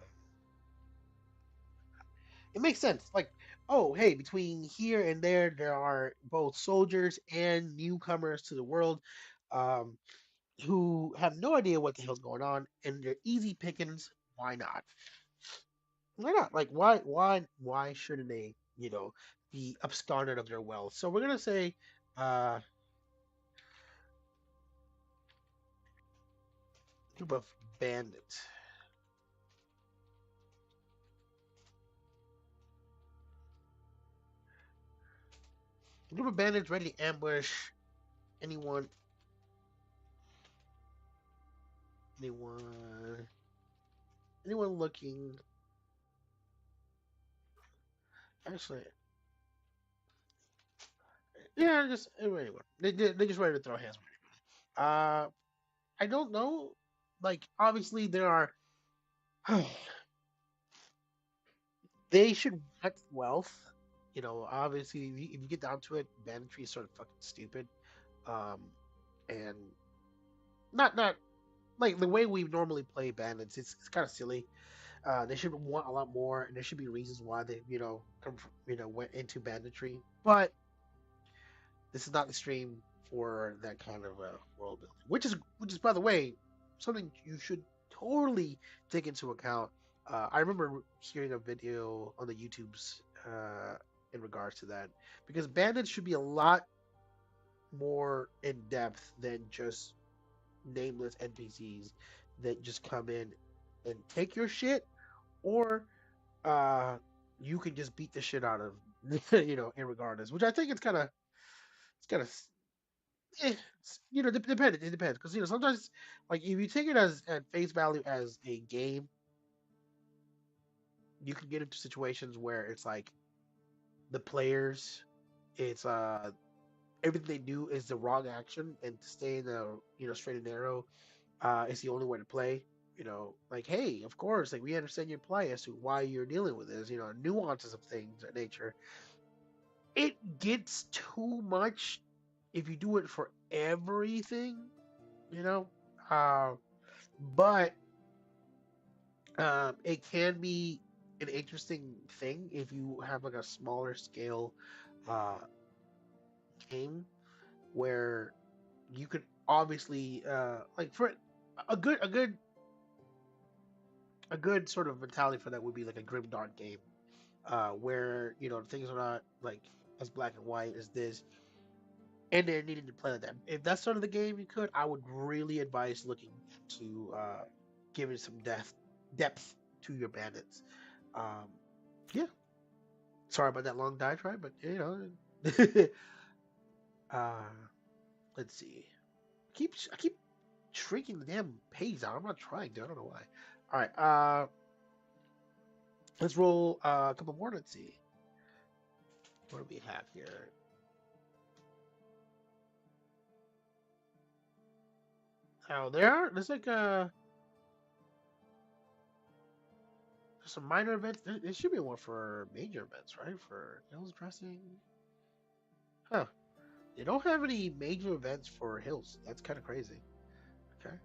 it makes sense. Like, oh, hey, between here and there are both soldiers and newcomers to the world, um, who have no idea what the hell's going on, and they're easy pickings. Why not? Why not? Like, why shouldn't they, be absconded of their wealth? So we're gonna say, uh, group of bandits. A group of bandits ready to ambush anyone, anyone, anyone looking. Actually, yeah, just anyone. They just ready to throw hands. Uh, I don't know. Like, obviously, there are. They should want wealth. Obviously, if you get down to it, banditry is sort of fucking stupid. Um, and not like the way we normally play bandits. It's kind of silly. They should want a lot more, and there should be reasons why they, went into banditry. But this is not the stream for that kind of world building, which is by the way something you should totally take into account. I remember hearing a video on the YouTubes in regards to that because bandits should be a lot more in depth than just nameless NPCs that just come in and take your shit, or uh, you can just beat the shit out of irregardless. Which I think it's kind of it depends because sometimes like if you take it as at face value as a game, you can get into situations where it's like the players, it's everything they do is the wrong action, and to stay in the straight and narrow is the only way to play. Like, hey, of course, like we understand your plight as to why you're dealing with this, nuances of things of nature. It gets too much if you do it for everything, you know. Uh, but it can be an interesting thing if you have like a smaller scale uh, game where you could obviously like for a good a good a good sort of mentality for that would be like a grim dark game where things are not like as black and white as this, and they're needing to play like that. If that's sort of the game you could, I would really advise looking to giving some depth to your bandits. Um, yeah, sorry about that long diatribe, but uh, let's see. I keep shrinking the damn page down. I'm not trying to. I don't know why. All right. Let's roll a couple more. Let's see. What do we have here? Oh, there's like some minor events. There should be one for major events, right? For hills dressing. Huh. They don't have any major events for hills. That's kind of crazy. Okay.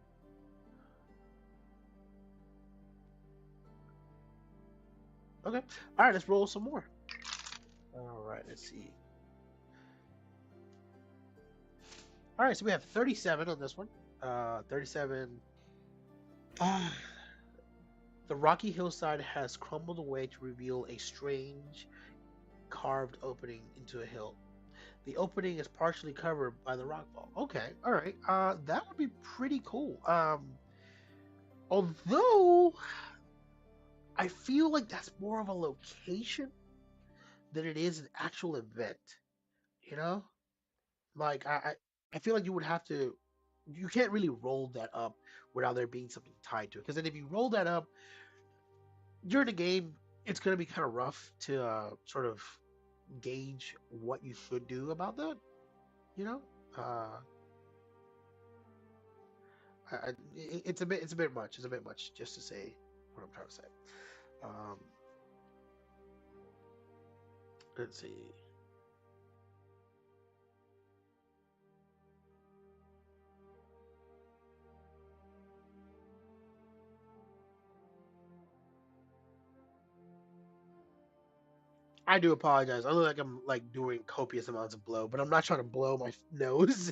Okay. All right. Let's roll some more. All right. Let's see. All right. So we have 37 on this one. 37. Ah, the rocky hillside has crumbled away to reveal a strange carved opening into a hill. The opening is partially covered by the rock wall. Okay, all right. That would be pretty cool. Although I feel like that's more of a location than it is an actual event. You know, like I feel like you would have to. You can't really roll that up without there being something tied to it. Because then if you roll that up during the game, it's going to be kind of rough to sort of gauge what you should do about that. You know, uh, it's a bit much. It's a bit much just to say what I'm trying to say. Um, let's see. I do apologize. I look like I'm like doing copious amounts of blow, but I'm not trying to blow my nose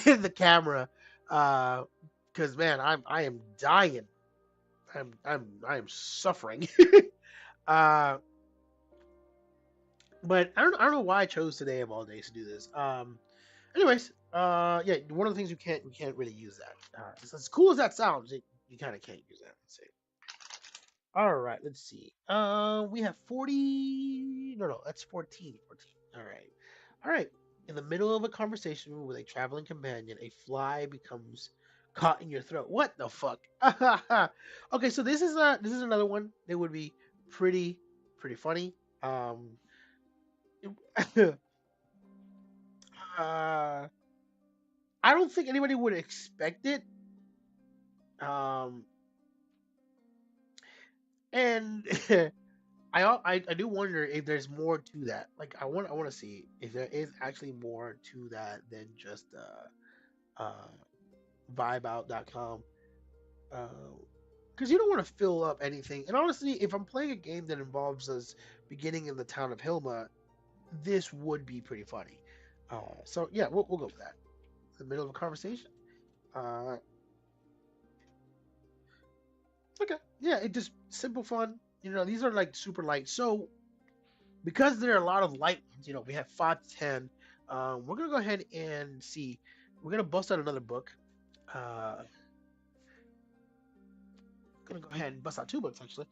in the camera. Because man, I am dying. I am suffering. uh, but I don't know why I chose today of all days to do this. Anyways, yeah, one of the things you can't really use that. As cool as that sounds, you kind of can't use that. Let's see. All right, let's see. We have 40. No, no, that's 14. 14. All right. All right. In the middle of a conversation with a traveling companion, a fly becomes caught in your throat. What the fuck? Okay, so this is another one that would be pretty funny. Um, uh, I don't think anybody would expect it. Um, and I do wonder if there's more to that. Like I want to see if there is actually more to that than just vibeout.com. Because you don't want to fill up anything. And honestly, if I'm playing a game that involves us beginning in the town of Hilma, this would be pretty funny. So yeah, we'll go with that. In the middle of a conversation. Uh, okay, yeah, it just simple fun. These are like super light. So because there are a lot of light ones, we have 5 to 10. We're gonna go ahead and see. We're gonna bust out another book. Gonna go ahead and bust out 2 books actually.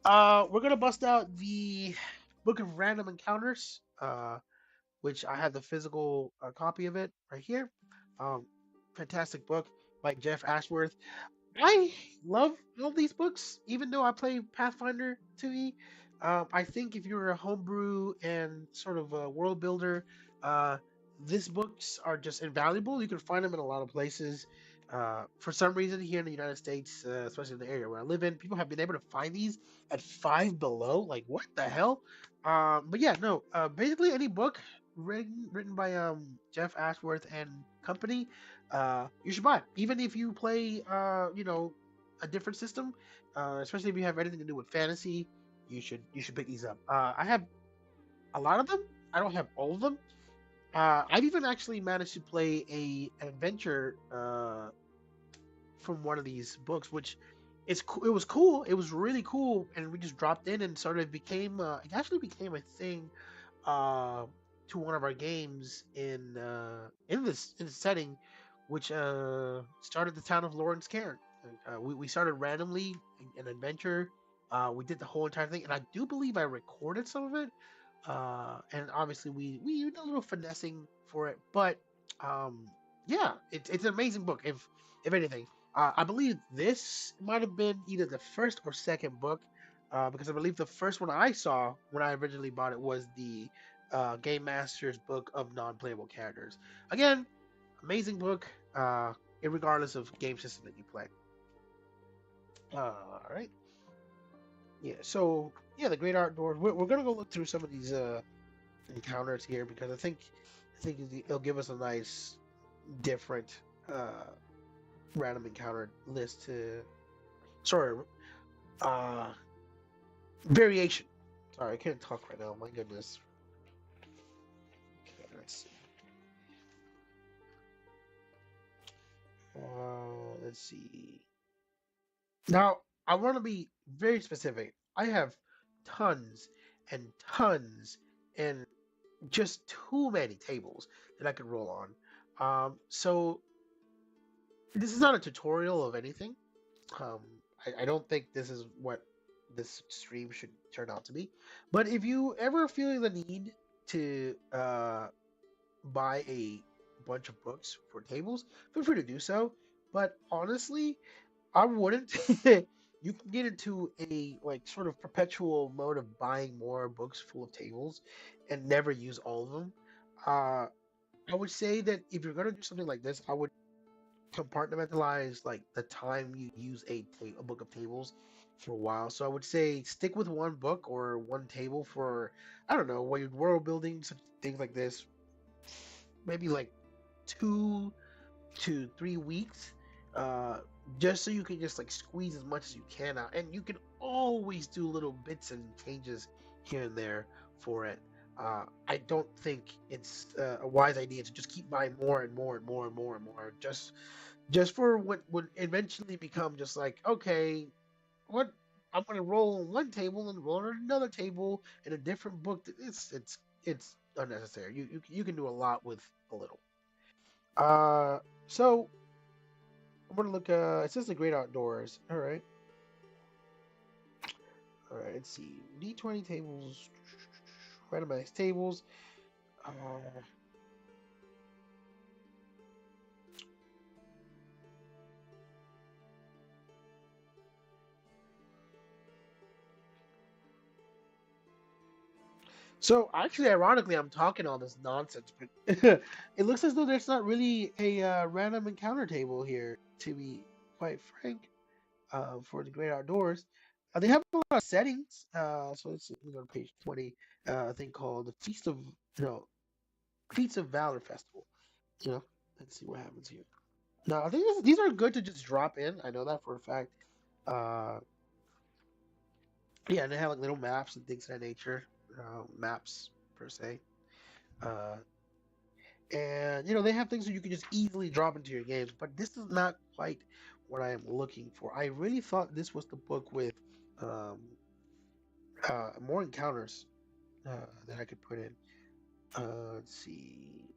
We're gonna bust out the Book of Random Encounters, which I have the physical copy of it right here. Um, Fantastic book by Jeff Ashworth. I love all these books, even though I play Pathfinder 2e. I think if you're a homebrew and sort of a world builder, uh, these books are just invaluable. You can find them in a lot of places. For some reason, here in the United States, especially in the area where I live in, people have been able to find these at Five Below. Like, what the hell? But yeah, no. Basically, any book written by Jeff Ashworth and company, you should buy it. Even if you play, a different system, especially if you have anything to do with fantasy, you should pick these up. I have a lot of them. I don't have all of them. I've even actually managed to play an adventure from one of these books, which it was cool. It was really cool, and we just dropped in and sort of became. It actually became a thing uh, to one of our games in this setting, which started the town of Lawrence Cairn. We started randomly an adventure. We did the whole entire thing, and I do believe I recorded some of it. And obviously we did a little finessing for it, but um, yeah, it's an amazing book. If anything, I believe this might have been either the first or second book, because I believe the first one I saw when I originally bought it was the Game Master's book of non-playable characters. Again, amazing book, regardless of game system that you play. All right, yeah. So yeah, the Great Outdoors. We're gonna go look through some of these encounters here because I think it'll give us a nice different uh, random encounter list to sorry uh, variation. Sorry, I can't talk right now. My goodness. Okay, let's see. Let's see. Now I want to be very specific. I have tons and tons and just too many tables that I could roll on. So this is not a tutorial of anything. Um, I don't think this is what this stream should turn out to be. But if you ever feel the need to buy a bunch of books for tables, feel free to do so. But honestly, I wouldn't. You can get into a like sort of perpetual mode of buying more books full of tables and never use all of them. Uh, I would say that if you're gonna do something like this, I would compartmentalize like the time you use a book of tables for a while. So I would say stick with one book or one table for I don't know while you're world building such things like this, maybe like 2 to 3 weeks, uh, just so you can just like squeeze as much as you can out, and you can always do little bits and changes here and there for it. I don't think it's a wise idea to just keep buying more and more and more and more and more just for what would eventually become just like, okay, what I'm gonna roll on one table and roll on another table in a different book. It's unnecessary. You can do a lot with a little. Uh, so I'm gonna look. It says the Great Outdoors. All right, all right. Let's see. D20 tables, randomized tables. Uh, So actually, ironically, I'm talking all this nonsense, but it looks as though there's not really a random encounter table here. To be quite frank, for the great outdoors, they have a lot of settings. So let's see, we go to page 20. A thing called the Feats of Valor Festival. You know, let's see what happens here. Now, I think these are good to just drop in. I know that for a fact. Uh, yeah, they have like little maps and things of that nature. Maps per se. Uh, and they have things that you can just easily drop into your games. But this is not quite what I am looking for. I really thought this was the book with um, more encounters that I could put in. Let's see.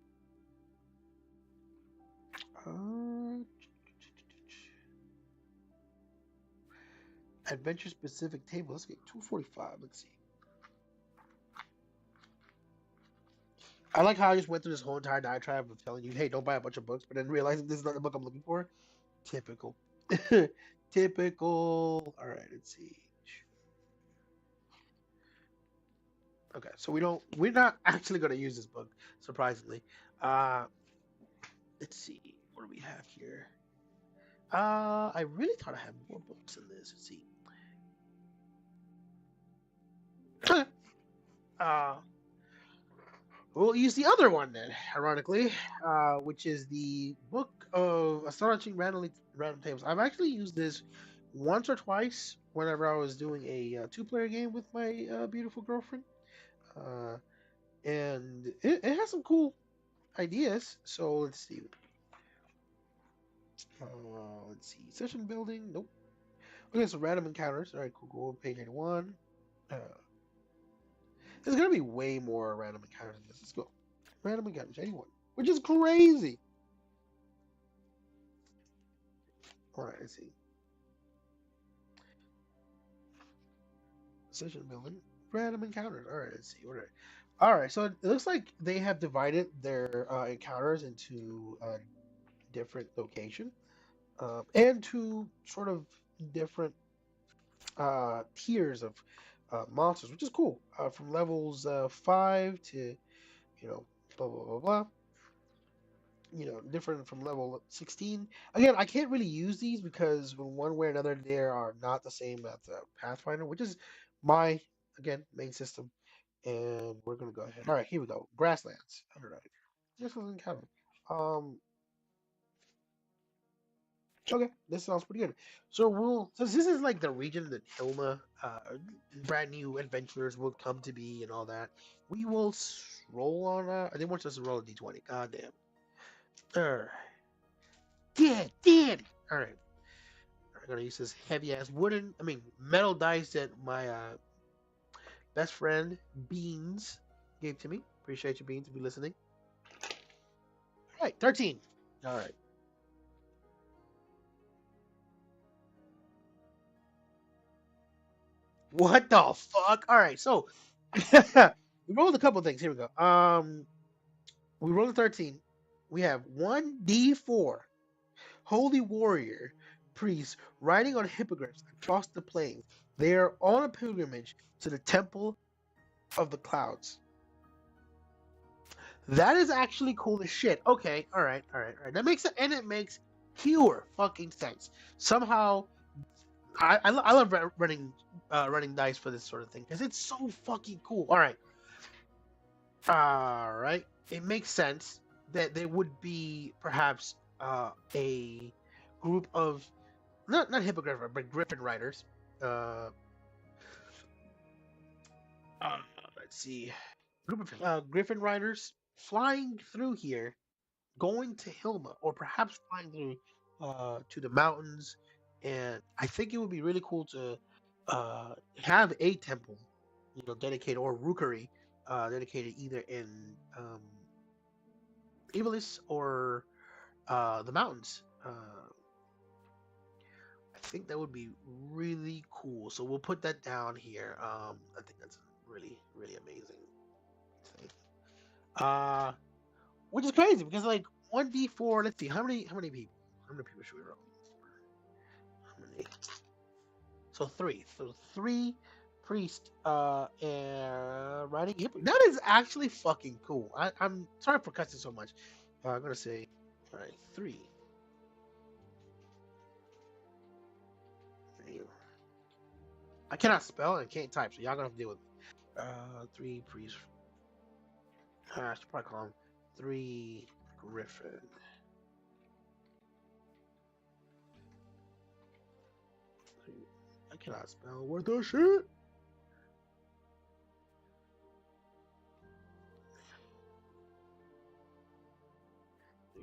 Uh, Adventure specific table. Let's get 245. Let's see. I like how I just went through this whole entire diatribe of telling you, hey, don't buy a bunch of books, but then realizing this is not the book I'm looking for. Typical. Typical. All right, let's see. Okay, so we're not actually going to use this book, surprisingly. Uh, let's see. What do we have here? I really thought I had more books in this. Let's see. Okay. Uh, we'll use the other one then, ironically, which is the Book of Astonishing Random Tables. I've actually used this once or twice whenever I was doing a two-player game with my beautiful girlfriend. Uh, and it has some cool ideas. So let's see. Let's see. Session building. Nope. Okay, so random encounters. All right, cool. Go page 81. Uh, there's gonna be way more random encounters than this. Let's go. Random encounters 81, which is crazy. All right, let's see. Session building. Random encounters. All right, let's see. All right, so it looks like they have divided their encounters into different location and to sort of different tiers of monsters, which is cool. From levels 5 to, blah, blah, blah, blah. Different from level 16. Again, I can't really use these because in one way or another, they are not the same as the Pathfinder, which is my, again, main system. And we're going to go ahead. All right, here we go. Grasslands. All right. This was encounter. Um, Okay, this sounds pretty good. Since this is like the region that Hilma, brand new adventurers will come to be and all that, we will roll on. They want us to roll a d20. God damn. Alright. Dead. Alright. I'm gonna use this heavy ass metal dice that my best friend Beans gave to me. Appreciate you, Beans, if you're listening. Alright, 13. Alright. What the fuck? Alright, so we rolled a couple things. Here we go. We rolled a 13. We have 1d4 holy warrior priests riding on hippogriffs across the plains. They are on a pilgrimage to the temple of the clouds. That is actually cool as shit. Okay, all right. That makes it, and it makes pure fucking sense. Somehow, I love running dice for this sort of thing because it's so fucking cool. All right. It makes sense that there would be perhaps a group of not hippogriff but griffin riders. Uh, uh, let's see, group of griffin riders flying through here, going to Hilma, or perhaps flying through to the mountains. And I think it would be really cool to have a temple, dedicated, or rookery dedicated either in Iblis or the mountains. I think that would be really cool. So we'll put that down here. I think that's really, really amazing thing. Uh, which is crazy because like 1d4. Let's see how many people. How many people should we roll? How many? So three. So three priest and riding hip. That is actually fucking cool. I'm sorry for cussing so much. I'm gonna say, all right, three. I cannot spell and can't type, so y'all gonna have to deal with it. Three priest. I should probably call him three griffin. I cannot spell what the shit.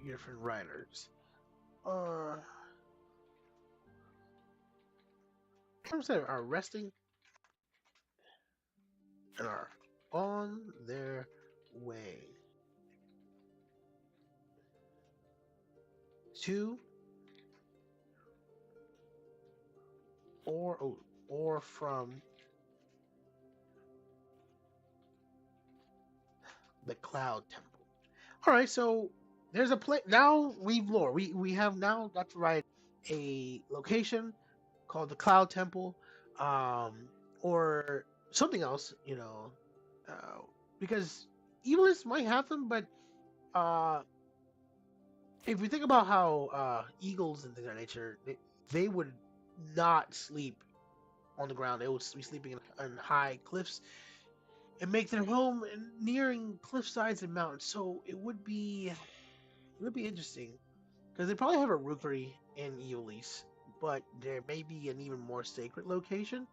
Griffin riders. I'm saying are resting and are on their way to or from the Cloud Temple. All right, so there's a place now. We've lore. We have now got to write a location called the Cloud Temple, um, or something else. Uh, because evilists might have them, but uh, if we think about how eagles and things of that nature, they would not sleep on the ground. They would be sleeping in high cliffs and make their home nearing cliff sides and mountains. So it would be interesting because they probably have a rookery in Eulise, but there may be an even more sacred location.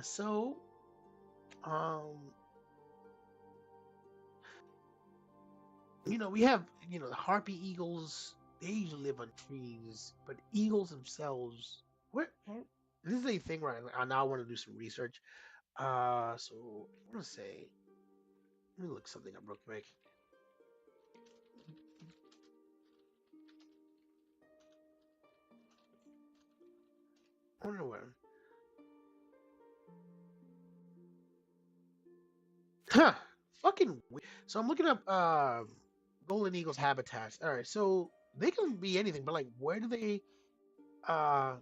So um, we have the harpy eagles. They usually live on trees, but eagles themselves, where this is a thing right now. I now want to do some research. So I'm gonna say, let me look something up real quick. I wonder where. Huh. Fucking. So I'm looking up golden eagles habitats. All right, so they can be anything, but like, where do they? Uh,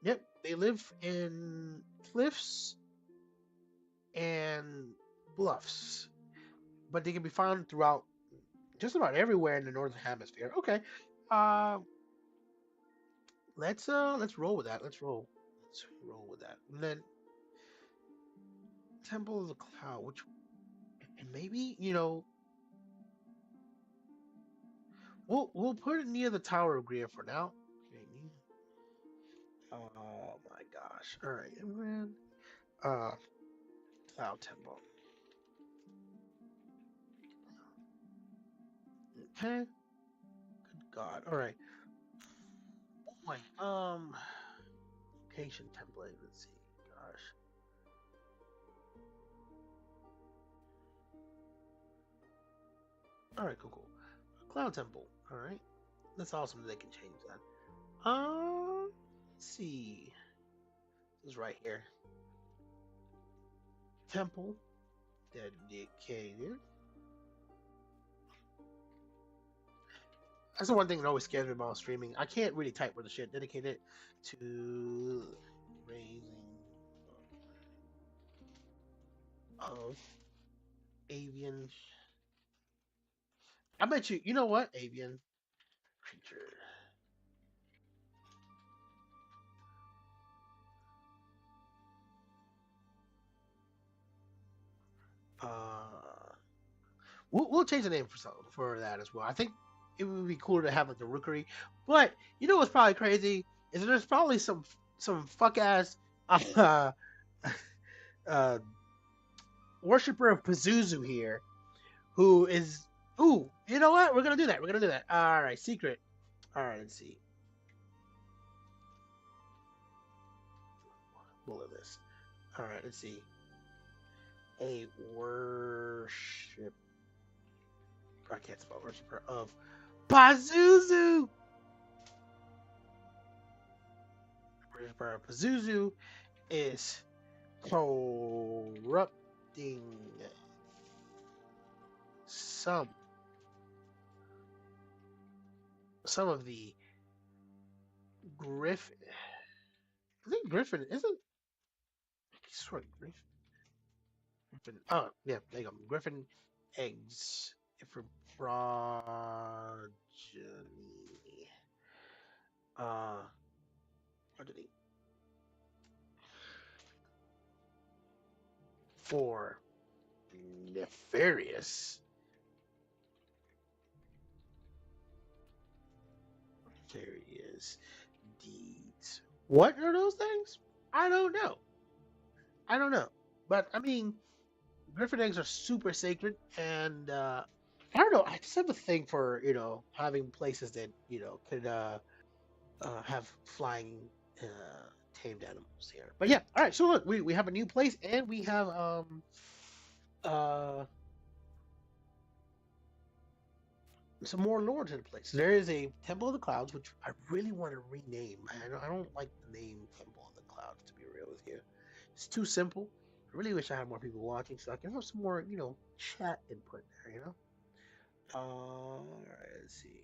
yep, they live in cliffs and bluffs, but they can be found throughout just about everywhere in the northern hemisphere. Okay. Uh, let's roll with that. Let's roll. Let's roll with that. And then Temple of the Cloud, which and maybe we'll put it near the Tower of Grier for now. Okay. Oh my gosh! All right, man. Uh, Cloud Temple. Okay. Good God. All right. Oh my. Location template. Let's see. Gosh. All right. Cool. Cool. Cloud Temple. All right. That's awesome. They can change that. Let's see. This is right here. Temple dedicated. That's the one thing that always scares me about streaming. I can't really type with the shit dedicated to raising of avian. I bet you. You know what? Avian creature. Uh, we'll change the name for that as well. I think it would be cooler to have like the rookery. But you know what's probably crazy is that there's probably some fuck ass uh, uh, worshiper of Pazuzu here who is. Ooh, you know what? We're gonna do that. We're gonna do that. All right, secret. All right, let's see. Bullet list. All right, let's see. A worship. I can't spell worshiper of Pazuzu. Worshiper of Pazuzu is corrupting some some of the Griffin. I think Griffin isn't. swear, Griffin. Oh, yeah, there you go. Griffin eggs for progeny. Uh, progeny. For nefarious, nefarious deeds. What are those things? I don't know. I don't know. But I mean, Griffin eggs are super sacred, and I don't know. I just have a thing for having places that could have flying tamed animals here. But yeah, all right. So look, we have a new place, and we have uh some more lore to the place. There is a Temple of the Clouds, which I really want to rename. I don't like the name Temple of the Clouds, to be real with you. It's too simple. I really wish I had more people watching so I can have some more, chat input there. All right, let's see.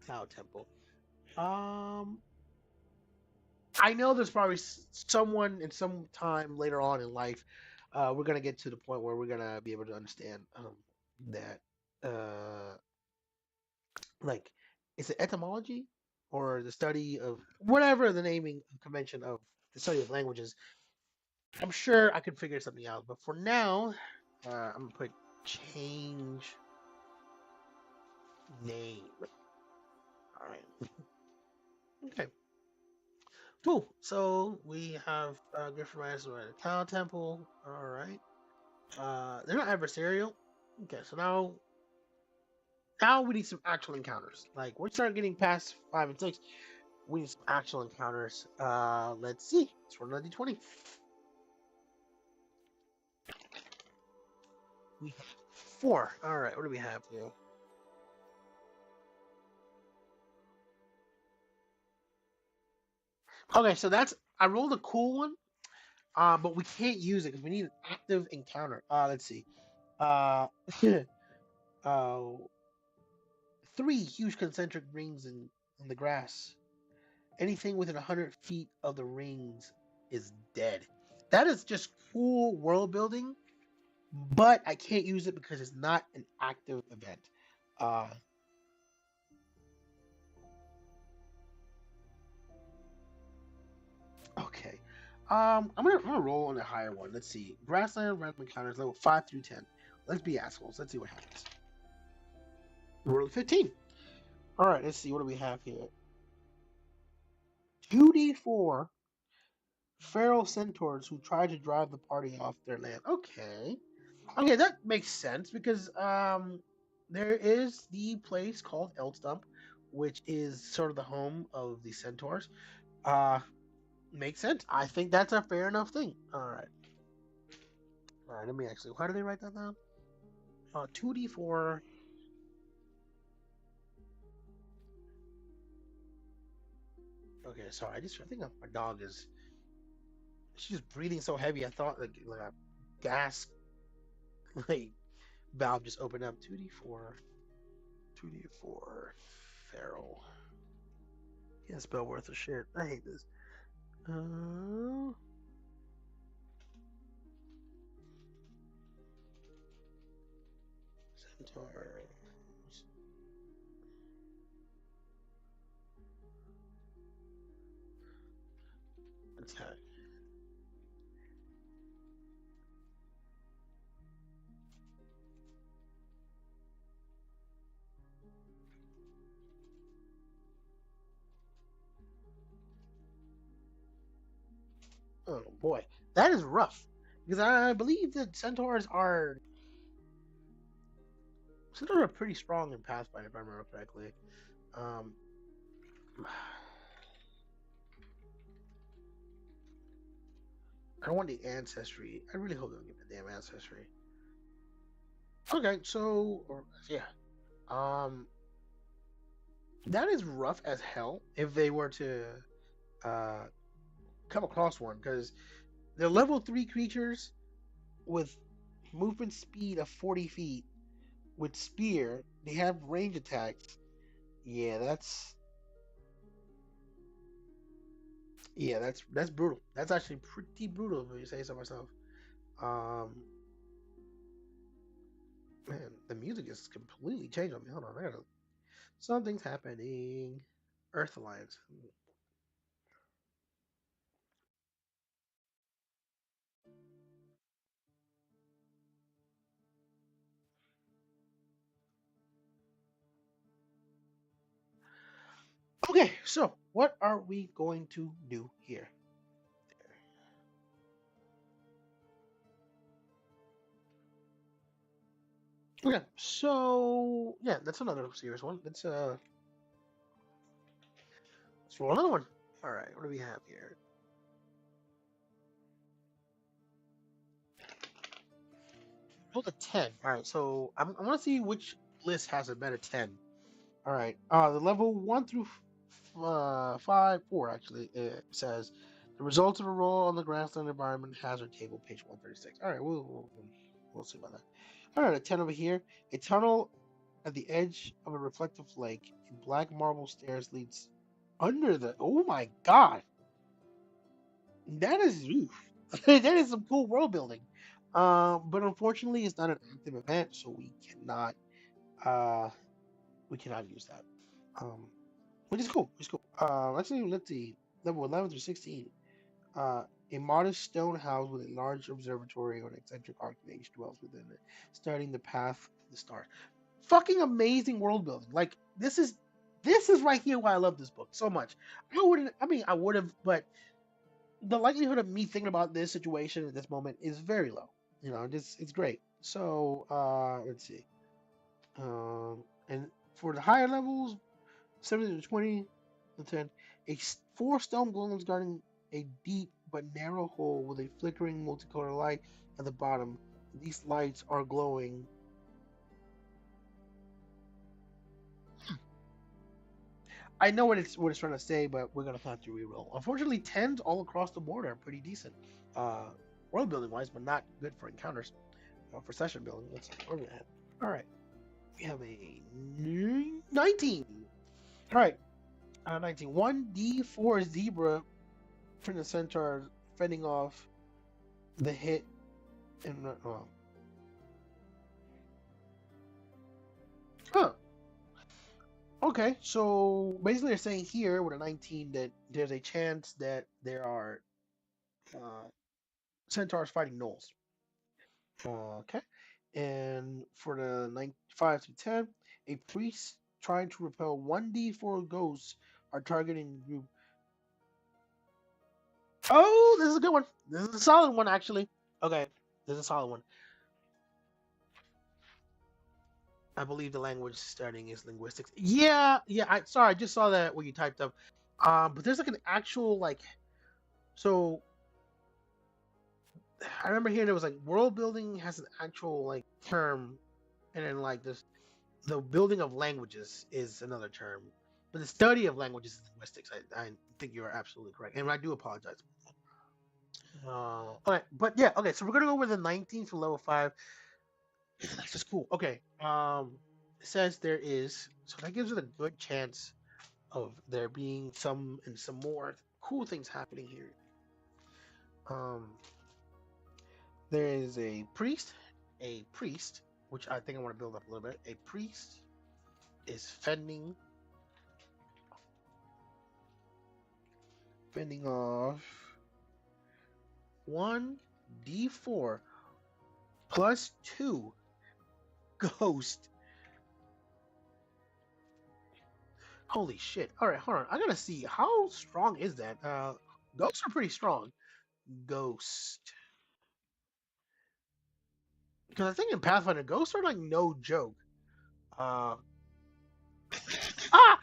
Cloud Temple. Um, I know there's probably someone in some time later on in life, we're gonna get to the point where we're gonna be able to understand that like is it etymology or the study of whatever the naming convention of the study of languages. I'm sure I could figure something out, but for now, I'm gonna put change name. All right. Okay. Cool. So we have Griffin Riders at the Town Temple. All right. They're not adversarial. Okay. So now we need some actual encounters. Like we start getting past 5 and 6. We need some actual encounters. Let's see. Let's roll another d20. We have 4. All right. What do we have here? Okay. So I rolled a cool one. But we can't use it because we need an active encounter. Let's see. Uh, uh, 3 huge concentric rings in the grass. Anything within 100 feet of the rings is dead. That is just cool world building, but I can't use it because it's not an active event. Uh, okay. I'm gonna roll on the higher one. Let's see. Grassland random encounters level 5 through 10. Let's be assholes. Let's see what happens. Roll 15. All right. Let's see. What do we have here? 2d4 feral centaurs who try to drive the party off their land. Okay. Okay, that makes sense because there is the place called Eldstump, which is sort of the home of the centaurs. Uh Makes sense. I think that's a fair enough thing. All right. All right, let me actually how do they write that down? 2d4. Okay, sorry. I think my dog is she's breathing so heavy. I thought like a gas like valve just opened up. 2d4. 2d4 feral. Can't spell worth a shit. I hate this. Uh, Centaurs. Attack. Oh boy, that is rough because I believe that centaurs are pretty strong in Pathfinder if I remember correctly. Um, I want the ancestry. I really hope they don't get the damn ancestry. Okay, so yeah, um, that is rough as hell if they were to uh come across one because they're level 3 creatures with movement speed of 40 feet with spear. They have range attacks. Yeah, Yeah, that's brutal. That's actually pretty brutal if you say so myself. Um, man, the music is completely changed on me. Hold on, something's happening. Earth Alliance. Okay, so what are we going to do here? Okay, so yeah, that's another serious one. Let's roll another one. All right, what do we have here? Roll a 10. All right, so I want to see which list has a better 10. All right, the level 1 through 5, 4 actually, it says the results of a roll on the grassland environment hazard table, page 136. All right, we'll see about that. All right, a 10 over here. A tunnel at the edge of a reflective lake in black marble stairs leads under the. Oh my god, that is oof. That is some cool world building. But unfortunately, it's not an active event, so uh we cannot use that. Um, which is cool. It's cool. Actually, let's see. Level 11 through 16. Uh, a modest stone house with a large observatory on eccentric arcade dwells within it, starting the path of the stars. Fucking amazing world building. Like this is right here why I love this book so much. I wouldn't. I mean, I would have, but the likelihood of me thinking about this situation at this moment is very low. You know, it's great. So let's see. And for the higher levels, 7 to 20, and 10, four stone golems guarding a deep but narrow hole with a flickering multicolored light at the bottom. These lights are glowing. I know what it's trying to say, but we're gonna have to reroll. Unfortunately, tens all across the board are pretty decent, uh, world building wise, but not good for encounters. For session building, let's see where we at. All right, we have a 19. All right, 19. 1d4 zebra from the centaur fending off the hit and huh. Okay, so basically they're saying here with a 19 that there's a chance that there are uh, centaurs fighting gnolls. Okay, and for the 5 to 10, a priest trying to repel 1d4 ghosts are targeting the group. Oh, this is a good one. This is a solid one, actually. Okay, this is a solid one. I believe the language starting is linguistics. Yeah, yeah. Sorry, I just saw that when you typed up. But there's like an actual like. So I remember hearing there was like world building has an actual like term, and then like this the building of languages is another term, but the study of languages is linguistics. I think you are absolutely correct, and I do apologize. Okay, but yeah, okay. So we're gonna go with the 19 for level 5. That's just cool. Okay. It says there is, so that gives it a good chance of there being some more cool things happening here. Um, there is a priest, which I think I want to build up a little bit. A priest is fending off 1d4 plus 2 ghost. Holy shit. All right, hold on. I gotta see how strong is that. Ghosts are pretty strong. Ghost. Because I think in Pathfinder, ghosts are like no joke. Uh, ah!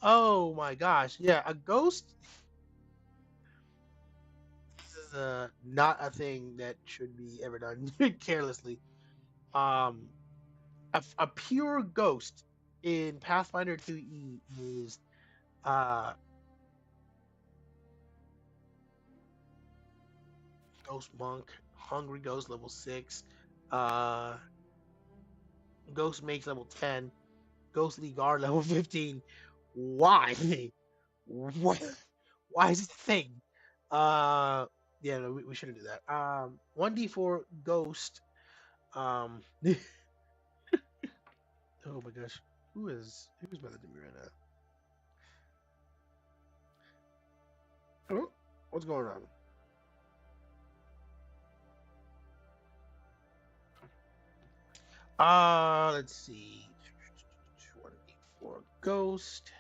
Oh my gosh. Yeah, a ghost is not a thing that should be ever done carelessly. Um, a pure ghost in Pathfinder 2E is uh, Ghost Monk, Hungry Ghost level 6, uh, Ghost Mage level 10, Ghostly Guard level 15. Why? What? Why is this a thing? Uh, yeah, no, we shouldn't do that. 1d4 ghost. Oh my gosh, who's messaging me right now? Oh, what's going on? Let's see. 1d4 ghost.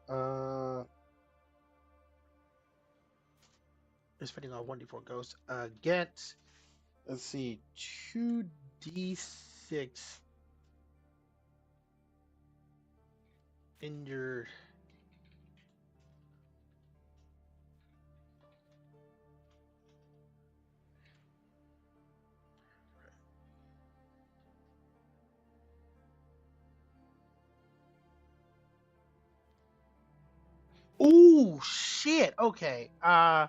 Uh, spending on 1d4 ghost. Get. Let's see. 2d6 injured. Oh shit. Okay. I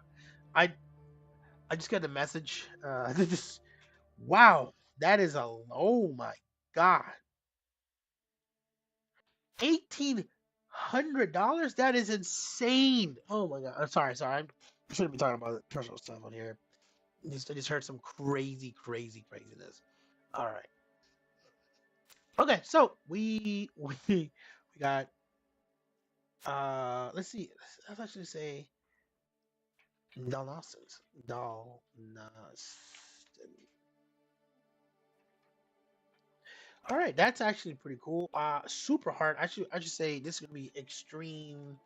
I just got a message. This. Wow. That is a. Oh my god. $1,800. That is insane. Oh my god. I'm sorry. Sorry. I shouldn't be talking about personal stuff on here. I just heard some craziness. All right. Okay. So we got. Let's see. Let's actually say Dalnastons. Dalnaston. All right, that's actually pretty cool. Super hard. I should say this is gonna be extreme.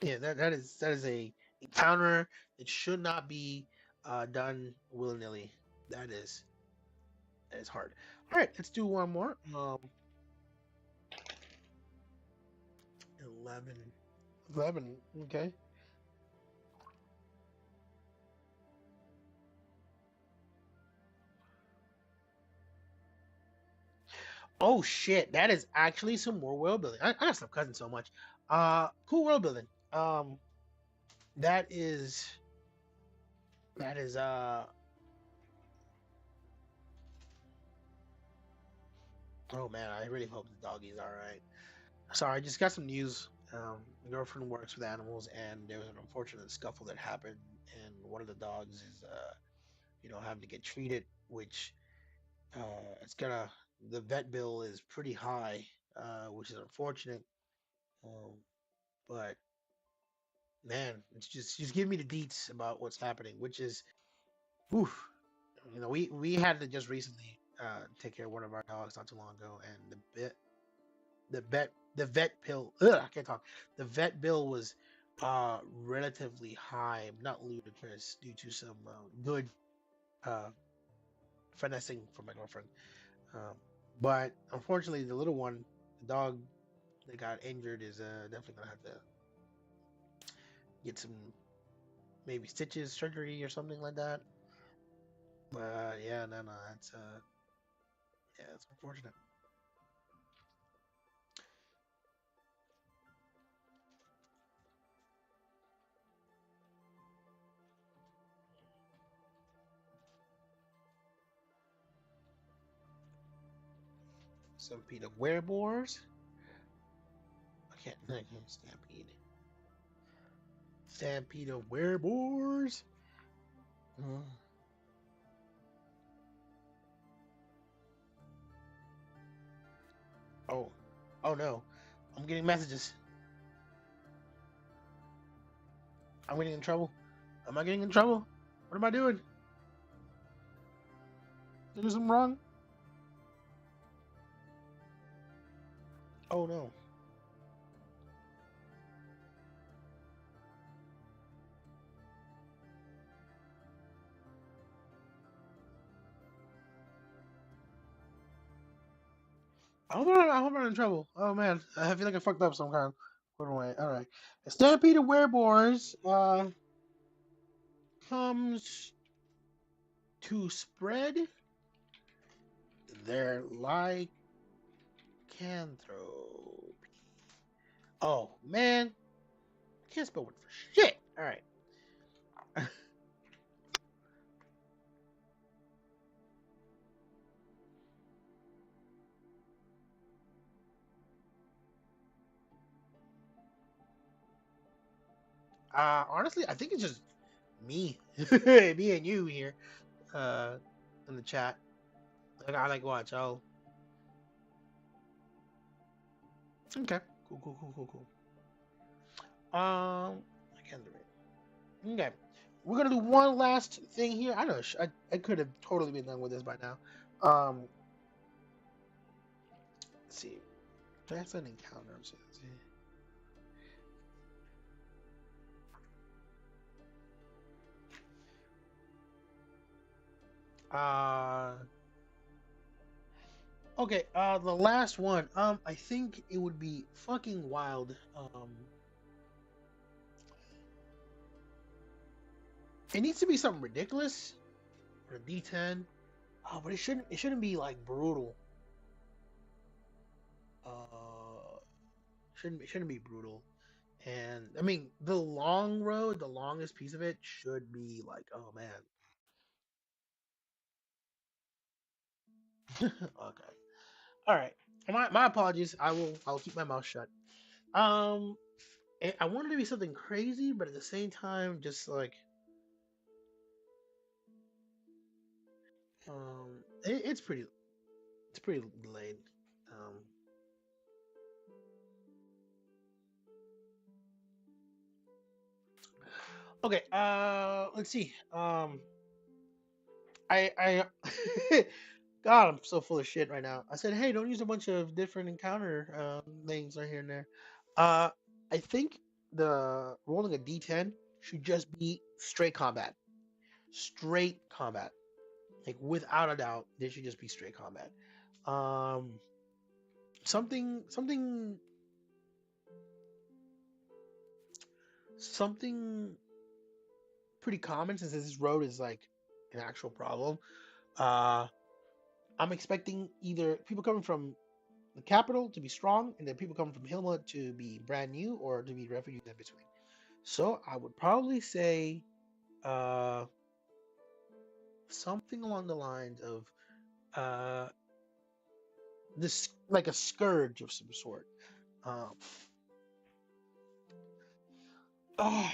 Yeah, that is a encounter. It should not be done willy nilly. That is hard. All right, let's do one more. 11. 11. Okay. Oh shit, that is actually some more world building. I gotta stop cussing so much. Cool world building. That is that is oh man, I really hope the doggy's all right. Sorry, I just got some news. My girlfriend works with animals, and there was an unfortunate scuffle that happened, and one of the dogs is, having to get treated, which it's gonna. The vet bill is pretty high, which is unfortunate. Um, but man, it's just give me the deets about what's happening, which is, whew, we had to just recently take care of one of our dogs not too long ago, and the vet pill ugh, I can't talk. The vet bill was relatively high, not ludicrous, due to some good uh, finessing from my girlfriend. Um, but unfortunately, the little one, the dog that got injured, is definitely gonna have to get some maybe stitches, surgery, or something like that. But yeah, no, it's yeah, it's unfortunate. Some Peter Wereboars. I can't stampede. Stampede of Wereboars. Mm. Oh, oh no, I'm getting messages. I'm getting in trouble. Am I getting in trouble? What am I doing? Did I do something wrong? Oh no. I hope I'm not in trouble. Oh man, I feel like I fucked up some kind. Put away. All right. A stampede of werewolves comes to spread their lycanthropy. Oh man, can't spell word for shit. All right. Honestly, I think it's just me, me and you here, uh, in the chat. Like I like watch. I'll okay. Cool, cool, cool, cool, cool. I can't do it. Okay, we're gonna do one last thing here. I know I could have totally been done with this by now. Let's see. That's an encounter. Let's see. Uh, okay. The last one. I think it would be fucking wild. It needs to be something ridiculous for a D10. Oh, but it shouldn't be like brutal. It shouldn't be brutal. And I mean, the long road, the longest piece of it should be like, oh man. Okay. All right. My apologies. I'll keep my mouth shut. Um, I wanted to be something crazy, but at the same time, just like it's pretty delayed. Um, okay. Let's see. I God, I'm so full of shit right now. I said, hey, don't use a bunch of different encounter things right here and there. Uh, I think the rolling a D10 should just be straight combat, like without a doubt. They should just be straight combat. Um, something, something pretty common since this road is like an actual problem. Uh, I'm expecting either people coming from the capital to be strong, and then people coming from Hilma to be brand new or to be refugees in between. So I would probably say uh, something along the lines of uh, this, like a scourge of some sort. Um, oh,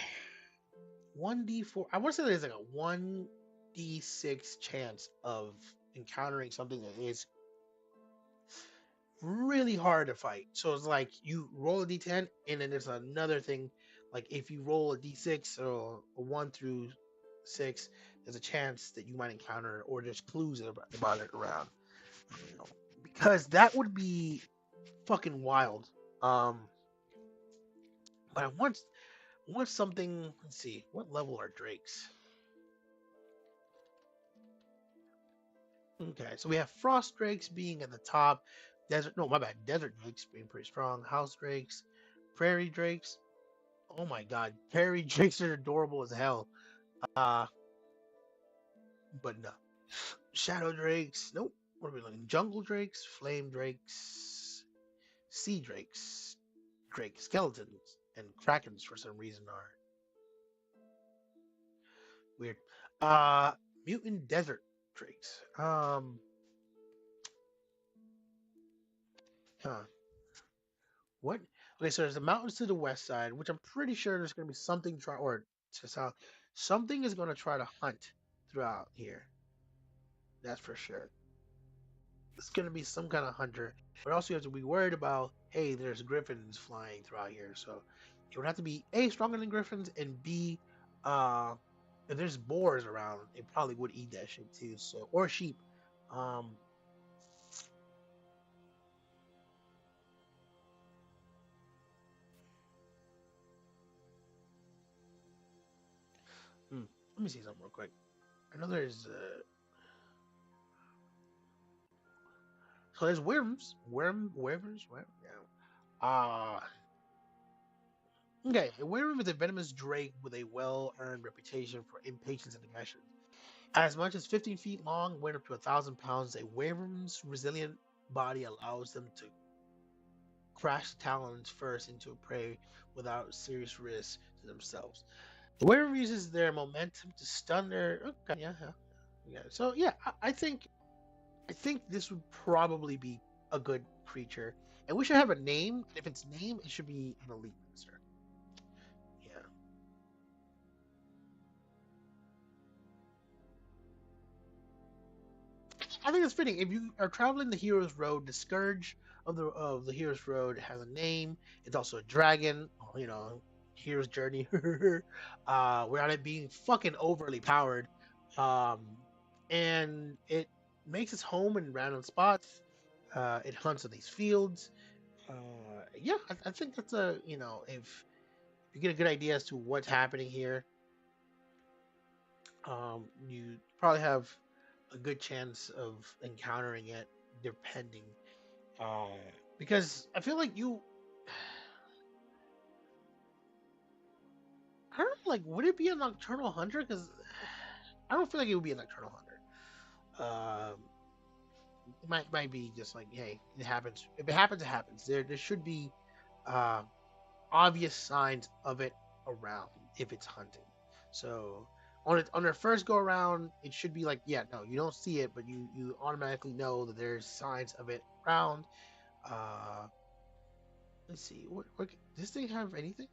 1d4. I want to say there's like a 1d6 chance of encountering something that is really hard to fight. So it's like you roll a d10, and then there's another thing. Like if you roll a d6 or a 1 through 6, there's a chance that you might encounter, or there's clues about it around. You know, because that would be fucking wild. Um, but I want something. Let's see, what level are drakes? Okay, so we have frost drakes being at the top. Desert, no, my bad. Desert drakes being pretty strong. House drakes, prairie drakes. Oh my god, prairie drakes are adorable as hell. Uh, but no. Shadow drakes. Nope. What are we looking? Jungle drakes, flame drakes, sea drakes, drake skeletons, and krakens for some reason are weird. Uh, mutant desert drakes. Huh. What? Okay, so there's the mountains to the west side, which I'm pretty sure there's going to be something try or to south. Something is going to try to hunt throughout here. That's for sure. It's going to be some kind of hunter. But also you have to be worried about, hey, there's griffins flying throughout here. So it would have to be A, stronger than griffins, and B, uh, if there's boars around, it probably would eat that shit too. So or sheep. Um, let me see something real quick. I know there's so there's worms, worms, yeah. Okay, a werewolf is a venomous drake with a well-earned reputation for impatience and aggression. As much as 15 feet long, weighing up to 1,000 pounds, a werewolf's resilient body allows them to crash talons first into a prey without serious risk to themselves. The werewolf uses their momentum to stun their. Okay, yeah. So yeah, I think this would probably be a good creature, and we should have a name. If it's name, it should be an elite monster. Yeah. I think it's fitting. If you are traveling the hero's road, the scourge of the hero's road has a name. It's also a dragon. You know, hero's journey. Without it being fucking overly powered, um, and it makes its home in random spots. It hunts in these fields. Yeah, I think that's a if you get a good idea as to what's happening here, you probably have a good chance of encountering it, depending. Uh, because I feel like I don't know, like, would it be a nocturnal hunter? Because I don't feel like it would be a nocturnal hunter. It might be just like, hey, it happens. If it happens, it happens. There should be uh, obvious signs of it around if it's hunting. So on their first go around, it should be like, yeah, no, you don't see it, but you automatically know that there's signs of it around. Uh, let's see, what does this thing have anything?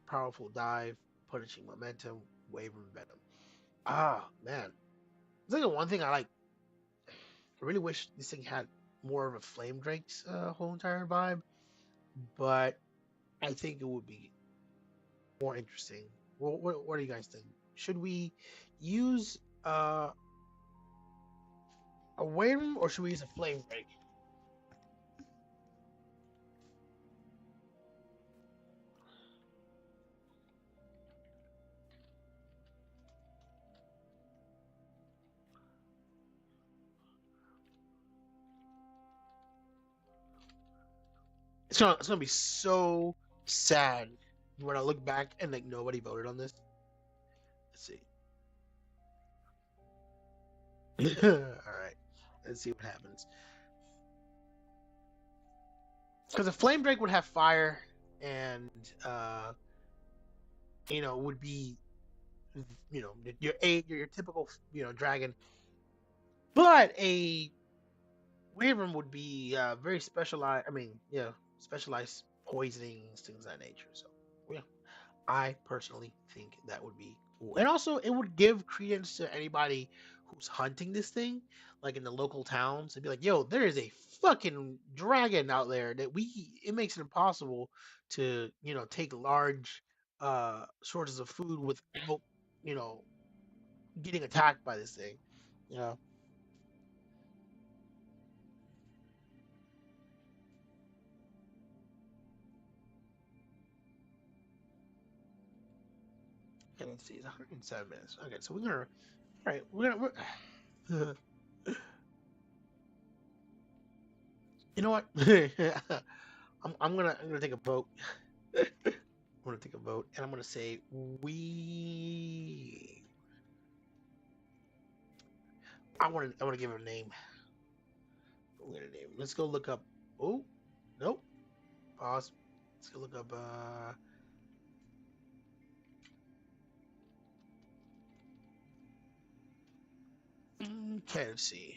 Powerful dive, punishing momentum, wave and venom. Ah, man, it's like the one thing I like. I really wish this thing had more of a flame drake's whole entire vibe, but I think it would be more interesting. What do you guys think? Should we use a worm or should we use a flame break? It's gonna be so sad when I look back and like nobody voted on this. Let's see. All right, let's see what happens. Because a flame drake would have fire and uh, would be your typical dragon, but a wyvern would be very specialized. I mean, yeah, specialized poisonings, things of that nature. So yeah, I personally think that would be cool. And also, it would give credence to anybody who's hunting this thing, like in the local towns, and be like, "Yo, there is a fucking dragon out there that we." It makes it impossible to take large sources of food without you know getting attacked by this thing. You know, and let's see, it's 107 minutes. Okay, so we're gonna. All right, we're you know what? I'm gonna take a vote. I'm gonna take a vote, and I'm gonna say we. I want to give it a name. I'm gonna name. Let's go look up. Oh, nope. Pause. Let's go look up. Okay, let's see.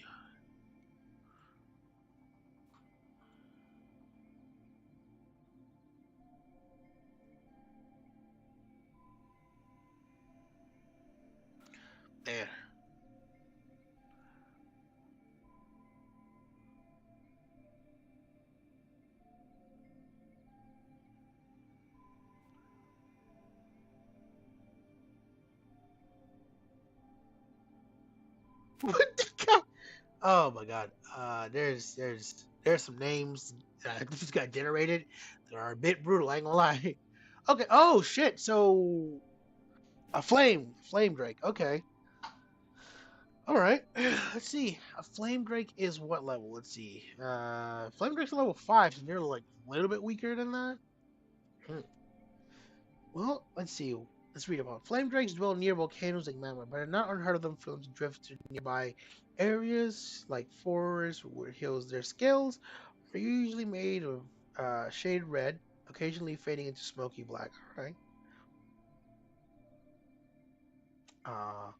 There. What the god? Oh my god. There's some names that just got generated that are a bit brutal. I ain't gonna lie. Okay. Oh shit. So a flame drake. Okay. All right. Let's see. A flame drake is what level? Let's see. Flame drake's level 5, so they're like a little bit weaker than that. Hmm. Well, let's see. Let's read about flame drakes dwell near volcanoes like magma, but are not unheard of them for them to drift to nearby areas like forests or hills. Their scales are usually made of shade red, occasionally fading into smoky black. All right. Uh,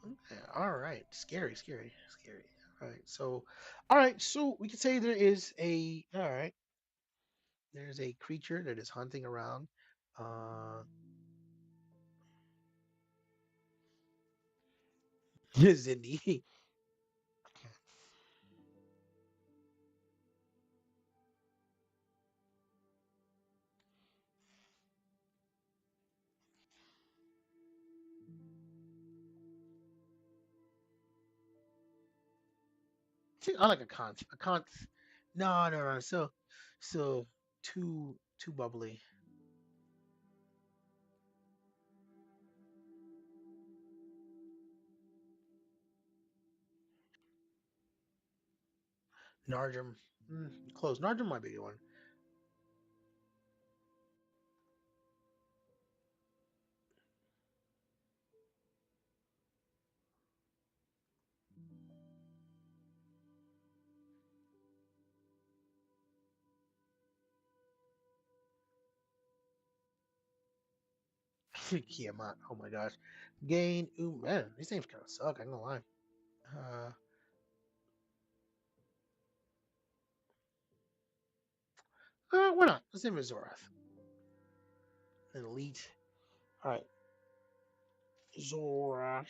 okay. All right. Scary, scary, scary. All right. So, all right. So we can say there is a. All right. There's a creature that is hunting around. Uh, Zinni. I like a conch. A conch. No, no, no. So too bubbly. Nargem. Close. Nargem might be a good one. Kiamat. Oh my gosh. Gain. Ooh, man, these names kind of suck. I'm gonna lie. Uh, why not? Let's name it Zorath. An elite. All right, Zorath.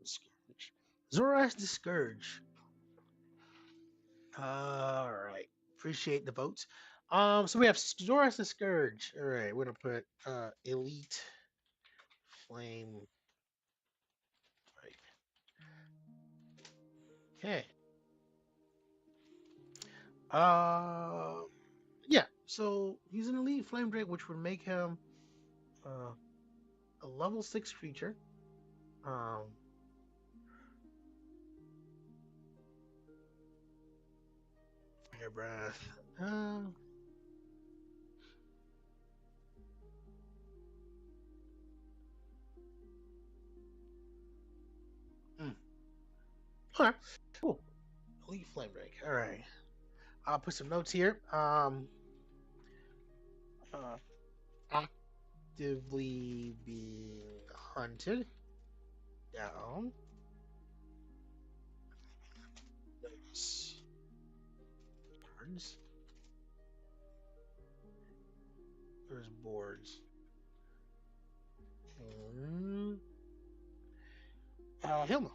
Scourge. Zorath the Scourge. All right. Appreciate the votes. So we have Zorath the Scourge. All right, we're gonna put elite flame. Right. Okay. Uh, yeah. So he's an elite flame drake, which would make him uh, a level 6 creature. Um, Fire breath. Mm. All right. Cool. Elite flame drake. All right. I'll put some notes here. Uh, Actively being hunted down. Nice. Cards. There's boards. Mm, Hilma.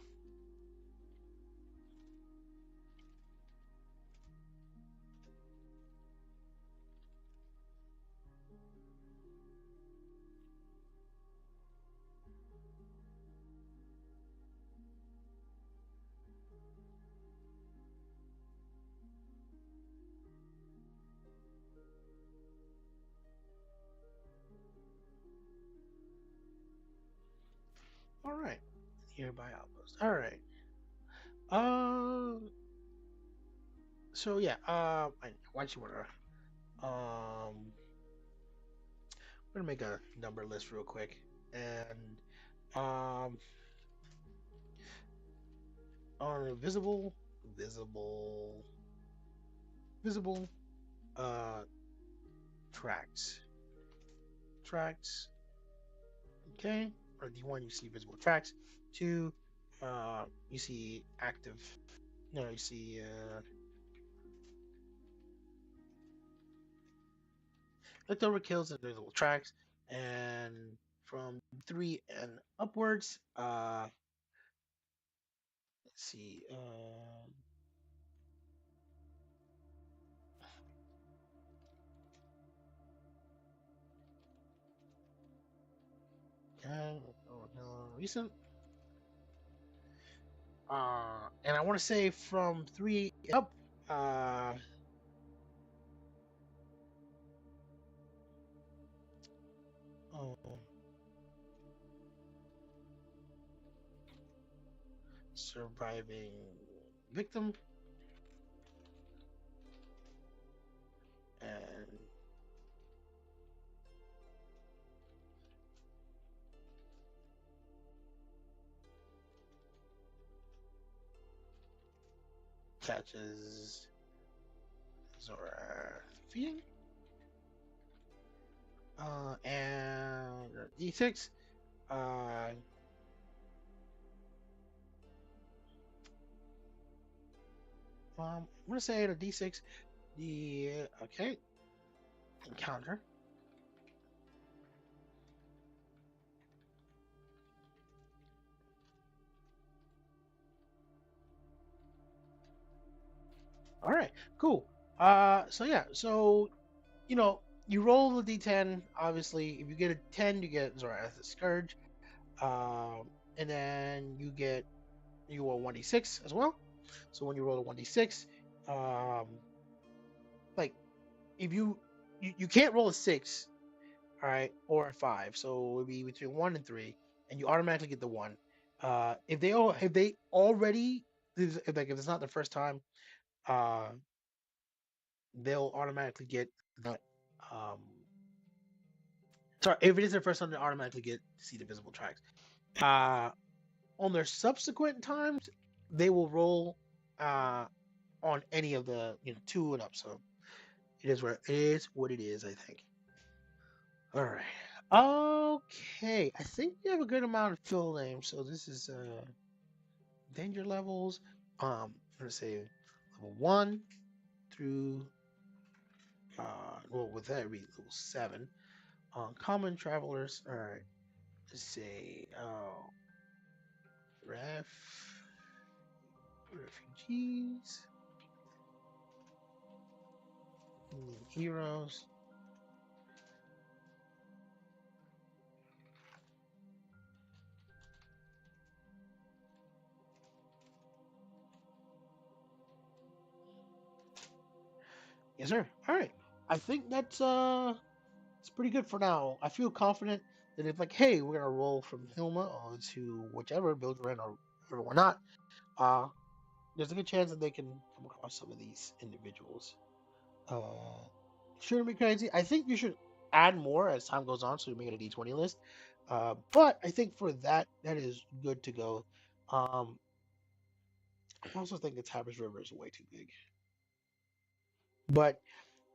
All right. Nearby outpost. All right. Um. So yeah. Why don't you wanna? I'm gonna make a number list real quick, and um, on visible, visible, uh, tracks, tracks. Okay. Or do you want you see visible tracks? Two, you see active. No, you see leftover kills and visible tracks, and from three and upwards. Let's see. Okay, recent. And I want to say from three up. Uh, oh, surviving victim and catches Zora feeding. And D6. I'm gonna say a D6. The okay encounter. All right, cool. So yeah, so you roll the D10. Obviously, if you get a 10, you get Zoroastric Scourge. And then you roll 1d6 as well. So when you roll a 1d6, um, like if you can't roll a 6, all right, or a 5, so it would be between 1 and 3, and you automatically get the 1. If they already if it's not the first time, uh, they'll automatically get the um. Sorry, if it is their first time, they automatically get to see the visible tracks. Uh, on their subsequent times, they will roll uh on any of the 2 and up. So it is. I think. All right. Okay. I think we have a good amount of fill names. So this is danger levels. I'm gonna say level 1 through well with that it'd be level 7. Common travelers. All right. Let's say ref refugees, heroes. Yes, sir. All right. I think that's it's pretty good for now. I feel confident that if like, hey, we're gonna roll from Hilma or to whichever build we're in or whatnot, uh, there's a good chance that they can come across some of these individuals. Uh, shouldn't be crazy. I think you should add more as time goes on, so you make it a D20 list. But I think for that is good to go. Um, I also think the Tabbers River is way too big. But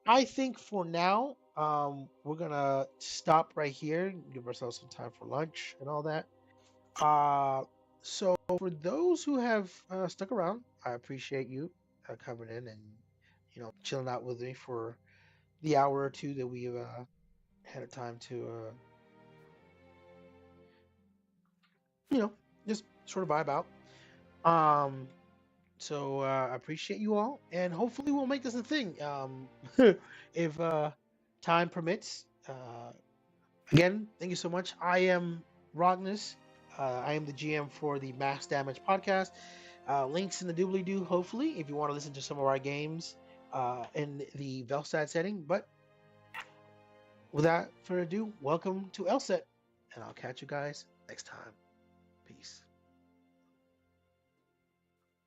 I think for now, we're gonna stop right here, give ourselves some time for lunch and all that. Uh, so for those who have stuck around, I appreciate you coming in and chilling out with me for the hour or two that we've had a time to you know just sort of vibe out. Um, so I appreciate you all, and hopefully we'll make this a thing. If time permits. Again, thank you so much. I am Rognus. I am the GM for the Max Damage podcast. Links in the doobly doo, hopefully, if you want to listen to some of our games in the Velstad setting. But without further ado, welcome to Elset, and I'll catch you guys next time. Peace.